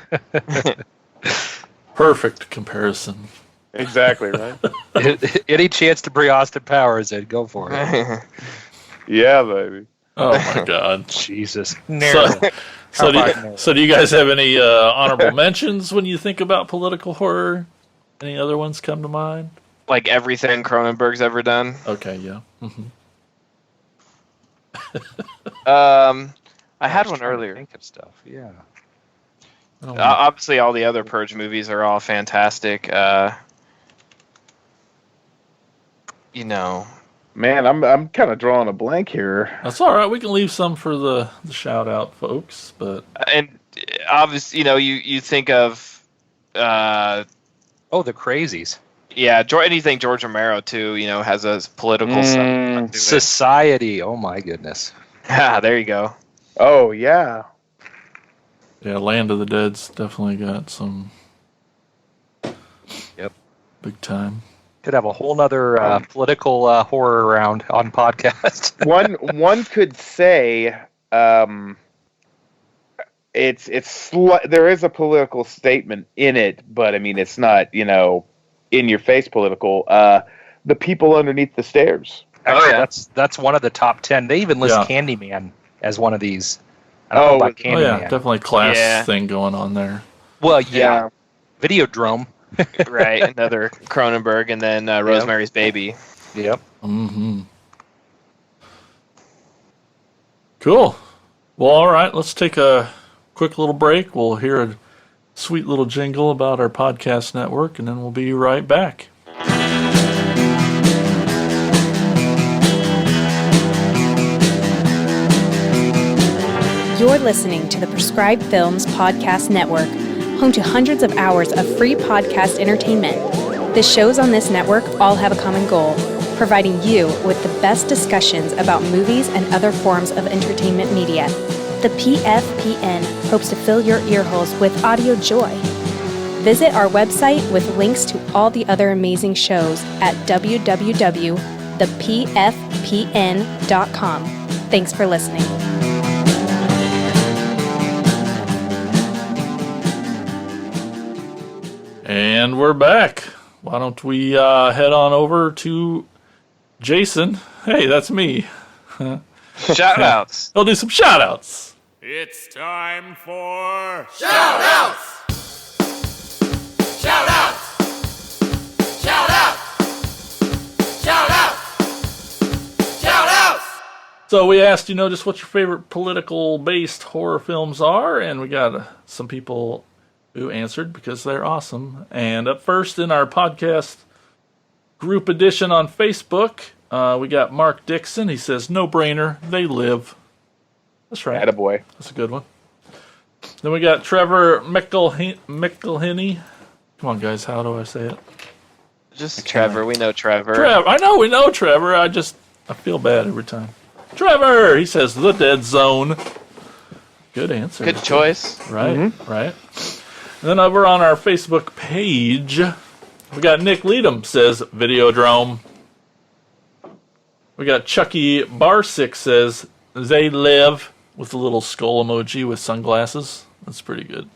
Perfect comparison. Exactly right. Any chance to bring Austin Powers in, go for it. Yeah, baby. Oh my God, Jesus. So do you guys have any honorable mentions when you think about political horror? Any other ones come to mind? Like everything Cronenberg's ever done. Okay, yeah. Mm-hmm. I had one earlier. Think of stuff. Yeah. Obviously, all the other Purge movies are all fantastic. Man, I'm kind of drawing a blank here. That's all right. We can leave some for the shout out, folks. But and obviously, you think of the Crazies. Yeah, anything George Romero too. Has a political stuff. Society. Oh my goodness. Ah, there you go. Oh yeah. Yeah, Land of the Dead's definitely got some. Yep. Big time. Could have a whole nother political horror round on podcast. one could say there is a political statement in it, but I mean it's not in your face political. The People Underneath the Stairs. Actually, that's one of the top 10. They even list Candyman as one of these. I don't know about Candyman. Oh yeah, definitely class thing going on there. Well, yeah. Videodrome. Right, another Cronenberg, and then Rosemary's Baby. Yep. Mm-hmm. Cool. Well, all right, let's take a quick little break. We'll hear a sweet little jingle about our podcast network, and then we'll be right back. You're listening to the Prescribed Films Podcast Network, home to hundreds of hours of free podcast entertainment. The shows on this network all have a common goal, providing you with the best discussions about movies and other forms of entertainment media. The PFPN hopes to fill your earholes with audio joy. Visit our website with links to all the other amazing shows at www.thepfpn.com. Thanks for listening. And we're back. Why don't we head on over to Jason? Hey, that's me. Shout-outs. I'll do some shout-outs. It's time for... Shout-outs! Shout-outs! Shout-outs! Shout-outs! Shout-outs! So we asked, just what your favorite political-based horror films are, and we got some people who answered because they're awesome. And up first in our podcast group edition on Facebook, we got Mark Dixon. He says, no brainer, they live. That's right. Attaboy. That's a good one. Then we got Trevor McElhinney. Come on, guys, how do I say it? Just Trevor. We know Trevor. I know we know Trevor. I feel bad every time. Trevor! He says, the dead zone. Good answer. Good choice. Right, right. And then over on our Facebook page, we got Nick Leadham says, Videodrome. We got Chucky Barsick says, they live, with a little skull emoji with sunglasses. That's pretty good.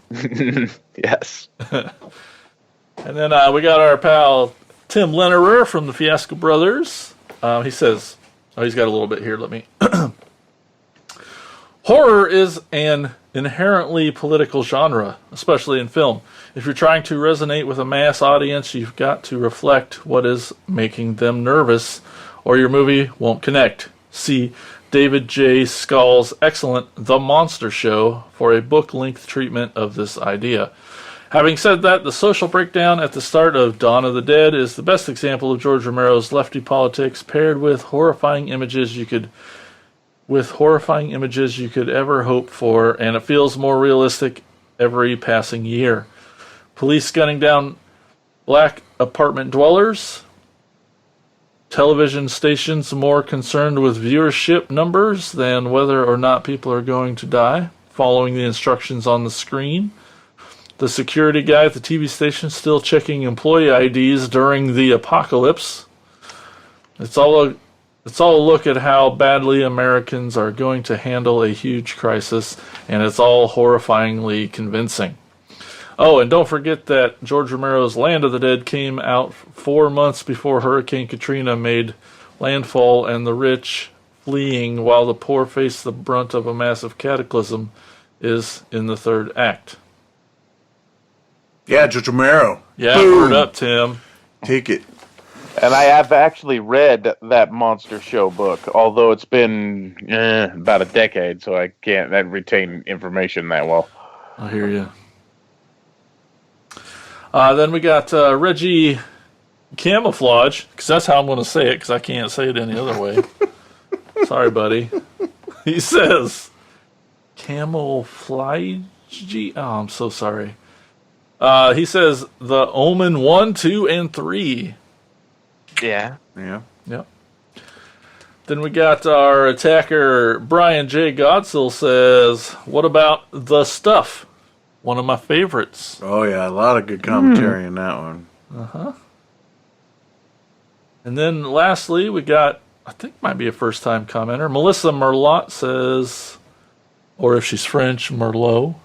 Yes. And then we got our pal Tim Lennerer from the Fiasco Brothers. He says, he's got a little bit here. Let me. Horror is an inherently political genre, especially in film. If you're trying to resonate with a mass audience, you've got to reflect what is making them nervous, or your movie won't connect. See David J. Scull's excellent The Monster Show for a book-length treatment of this idea. Having said that, the social breakdown at the start of Dawn of the Dead is the best example of George Romero's lefty politics paired with horrifying images you could ever hope for, and it feels more realistic every passing year. Police gunning down black apartment dwellers, television stations more concerned with viewership numbers than whether or not people are going to die, following the instructions on the screen. The security guy at the TV station still checking employee IDs during the apocalypse. It's all a look at how badly Americans are going to handle a huge crisis, and it's all horrifyingly convincing. Oh, and don't forget that George Romero's Land of the Dead came out 4 months before Hurricane Katrina made landfall and the rich fleeing while the poor face the brunt of a massive cataclysm is in the third act. Yeah, George Romero. Yeah, Boom. word up, Tim. Take it. And I have actually read that Monster Show book, although it's been about a decade, so I can't retain information that well. I hear you. Then we got Reggie Camouflage, because that's how I'm going to say it, because I can't say it any other way. Sorry, buddy. He says, Camouflage? Oh, I'm so sorry. He says, The Omen 1, 2, and 3. Yeah. Yeah. Yep. Then we got our attacker, Brian J. Godsill says, what about The Stuff? One of my favorites. Oh, yeah. A lot of good commentary in that one. Uh-huh. And then lastly, we got, I think might be a first-time commenter, Melissa Merlot says, or if she's French, Merlot.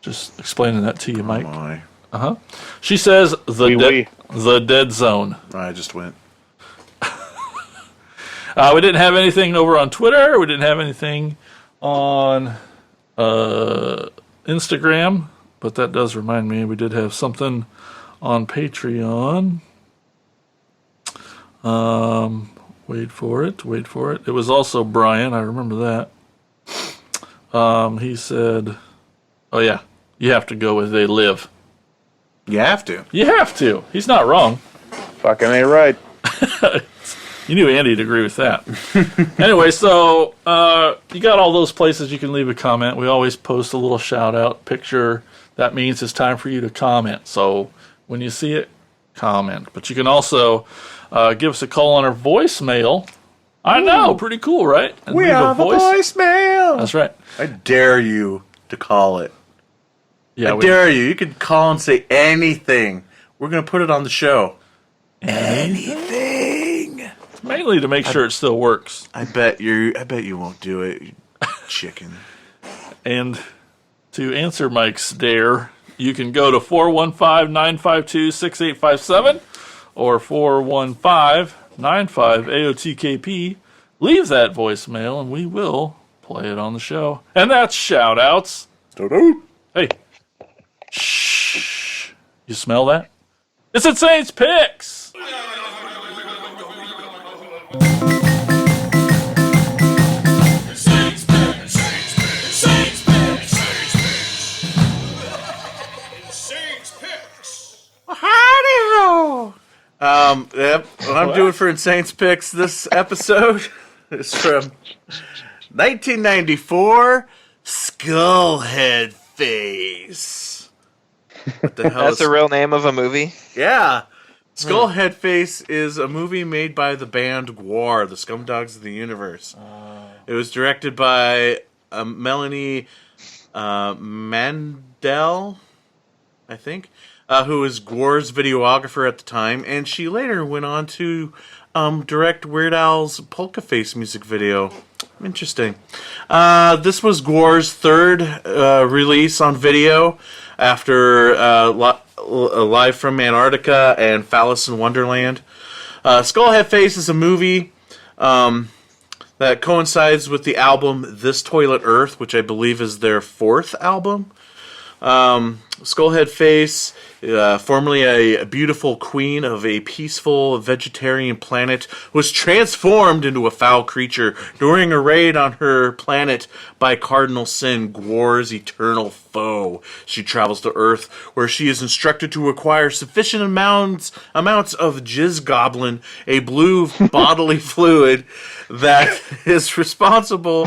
Just explaining that to you, Mike. Oh, my. Uh-huh. She says, the Dead Zone. I just went. We didn't have anything over on Twitter. We didn't have anything on Instagram. But that does remind me, we did have something on Patreon. Wait for it. It was also Brian. I remember that. He said, oh, yeah, you have to go with They Live. You have to. You have to. He's not wrong. Fucking A right. You knew Andy'd agree with that. Anyway, so you got all those places you can leave a comment. We always post a little shout-out picture. That means it's time for you to comment. So when you see it, comment. But you can also give us a call on our voicemail. I know, pretty cool, right? And we have a voicemail. That's right. I dare you to call it. Yeah, I dare you. You can call and say anything. We're going to put it on the show. Anything. Mainly to make sure it still works. I bet you won't do it, you chicken. And to answer Mike's dare, you can go to 415-952-6857 or 415-95-AOTKP. Leave that voicemail and we will play it on the show. And that's shout-outs. Hey. Shh. You smell that? It's Insane's Picks! Yep. What I'm doing for Insane Picks this episode is from 1994, Skullhead Face. What the hell That's is... the real name of a movie? Yeah. Skullhead Face is a movie made by the band Gwar, the Scumdogs of the Universe. It was directed by Melanie Mandel, I think, who was Gwar's videographer at the time, and she later went on to direct Weird Al's Polka Face music video. Interesting. This was Gwar's third release on video after Live from Antarctica and Phallus in Wonderland. Skullhead Face is a movie that coincides with the album This Toilet Earth, which I believe is their fourth album. Skullhead Face, formerly a beautiful queen of a peaceful vegetarian planet, was transformed into a foul creature during a raid on her planet by Cardinal Sin, Gwar's eternal foe. She travels to Earth, where she is instructed to acquire sufficient amounts of jizz goblin, a blue bodily fluid that is responsible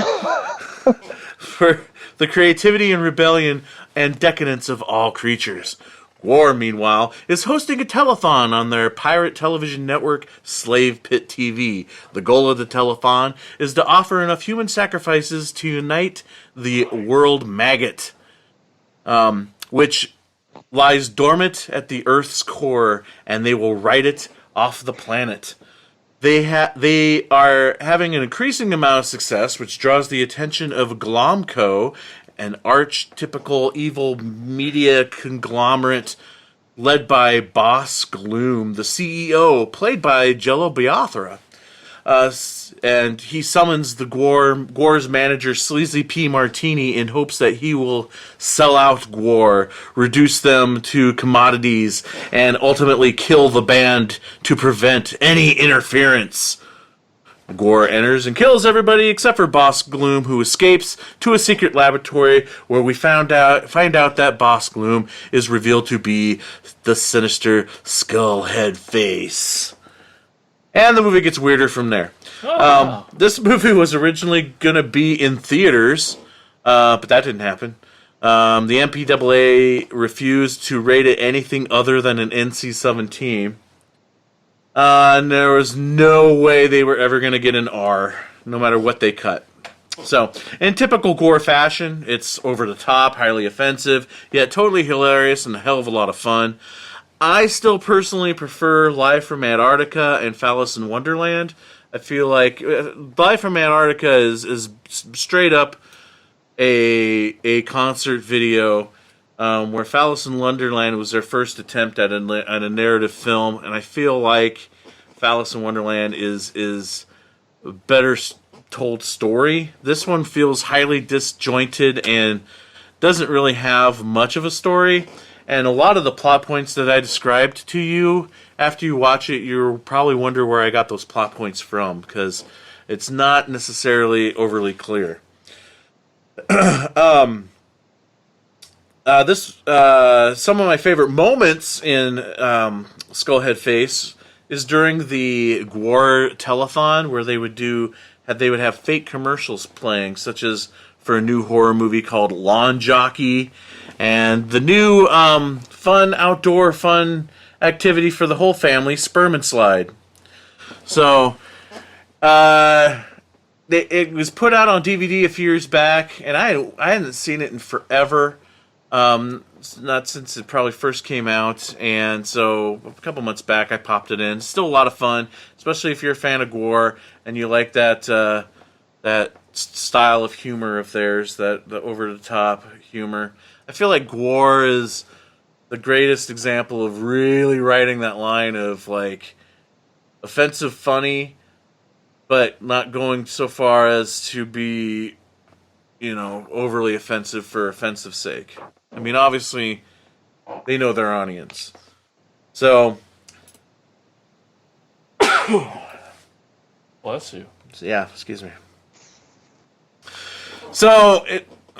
for the creativity and rebellion and decadence of all creatures. Gwar, meanwhile, is hosting a telethon on their pirate television network, Slave Pit TV. The goal of the telethon is to offer enough human sacrifices to unite the world maggot, which lies dormant at the Earth's core, and they will write it off the planet. They are having an increasing amount of success, which draws the attention of Glomco, an archetypical evil media conglomerate led by Boss Gloom, the CEO, played by Jello Biafra. And he summons the Gwar's manager, Sleazy P. Martini, in hopes that he will sell out Gwar, reduce them to commodities, and ultimately kill the band to prevent any interference. Gwar enters and kills everybody except for Boss Gloom, who escapes to a secret laboratory where we find out that Boss Gloom is revealed to be the sinister Skullhead Face. And the movie gets weirder from there. This movie was originally going to be in theaters, but that didn't happen. The MPAA refused to rate it anything other than an NC-17. And there was no way they were ever going to get an R, no matter what they cut. So, in typical Gwar fashion, it's over the top, highly offensive, yet totally hilarious and a hell of a lot of fun. I still personally prefer Live from Antarctica and Phallus in Wonderland. I feel like Live from Antarctica is straight up a concert video, where Phallus in Wonderland was their first attempt at a narrative film, and I feel like Phallus in Wonderland is a better told story. This one feels highly disjointed and doesn't really have much of a story. And a lot of the plot points that I described to you, after you watch it, you'll probably wonder where I got those plot points from, because it's not necessarily overly clear. Some of my favorite moments in Skullhead Face is during the Gwar telethon, where they would have fake commercials playing, such as for a new horror movie called Lawn Jockey, and the new outdoor fun activity for the whole family, Sperm and Slide. So, it was put out on DVD a few years back, and I hadn't seen it in forever. Not since it probably first came out, and so a couple months back I popped it in. Still a lot of fun, especially if you're a fan of Gwar and you like that style of humor of theirs, the over the top humor. I feel like Gwar is the greatest example of really writing that line of like offensive funny, but not going so far as to be, overly offensive for offensive sake. I mean, obviously, they know their audience. So, bless you. Yeah, excuse me. So,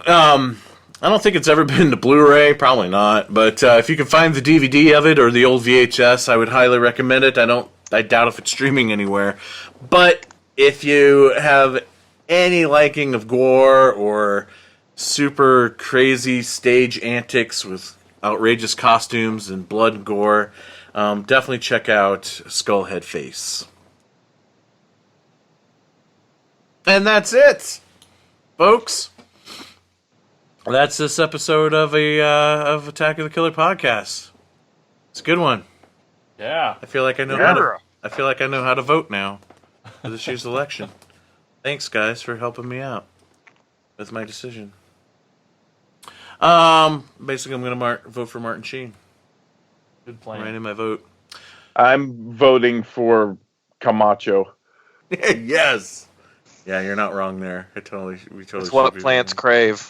I don't think it's ever been to Blu-ray, probably not. But if you can find the DVD of it or the old VHS, I would highly recommend it. I don't I doubt if it's streaming anywhere. But if you have any liking of gore or super crazy stage antics with outrageous costumes and blood and gore, definitely check out Skullhead Face. And that's it, folks. That's this episode of of Attack of the Killer podcast. It's a good one. Yeah. I feel like I know how to vote now for this year's election. Thanks, guys, for helping me out with my decision. Basically, I'm gonna vote for Martin Sheen. Good plan. Right in my vote. I'm voting for Camacho. Yes. Yeah, you're not wrong there. We totally. It's what plants crave.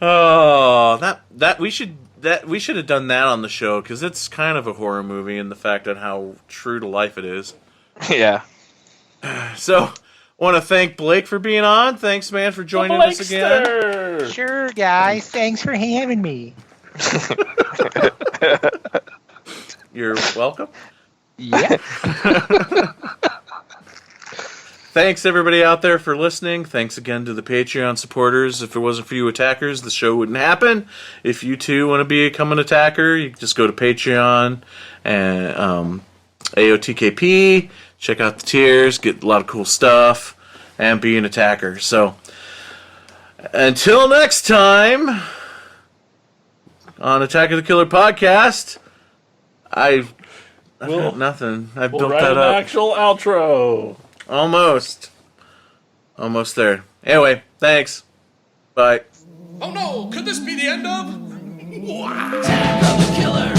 Oh, that we should have done that on the show because it's kind of a horror movie in the fact on how true to life it is. Yeah. So, want to thank Blake for being on. Thanks, man, for joining us again. Sure, guys. Thanks for having me. You're welcome. Yeah. Thanks, everybody out there, for listening. Thanks again to the Patreon supporters. If it wasn't for you attackers, the show wouldn't happen. If you, too, want to become an attacker, you can just go to Patreon and AOTKP, check out the tiers, get a lot of cool stuff, and be an attacker. So, until next time, on Attack of the Killer podcast, I've got nothing. I've built write that an up. actual outro. Almost there. Anyway, thanks. Bye. Oh no, could this be the end of? Attack of the Killer.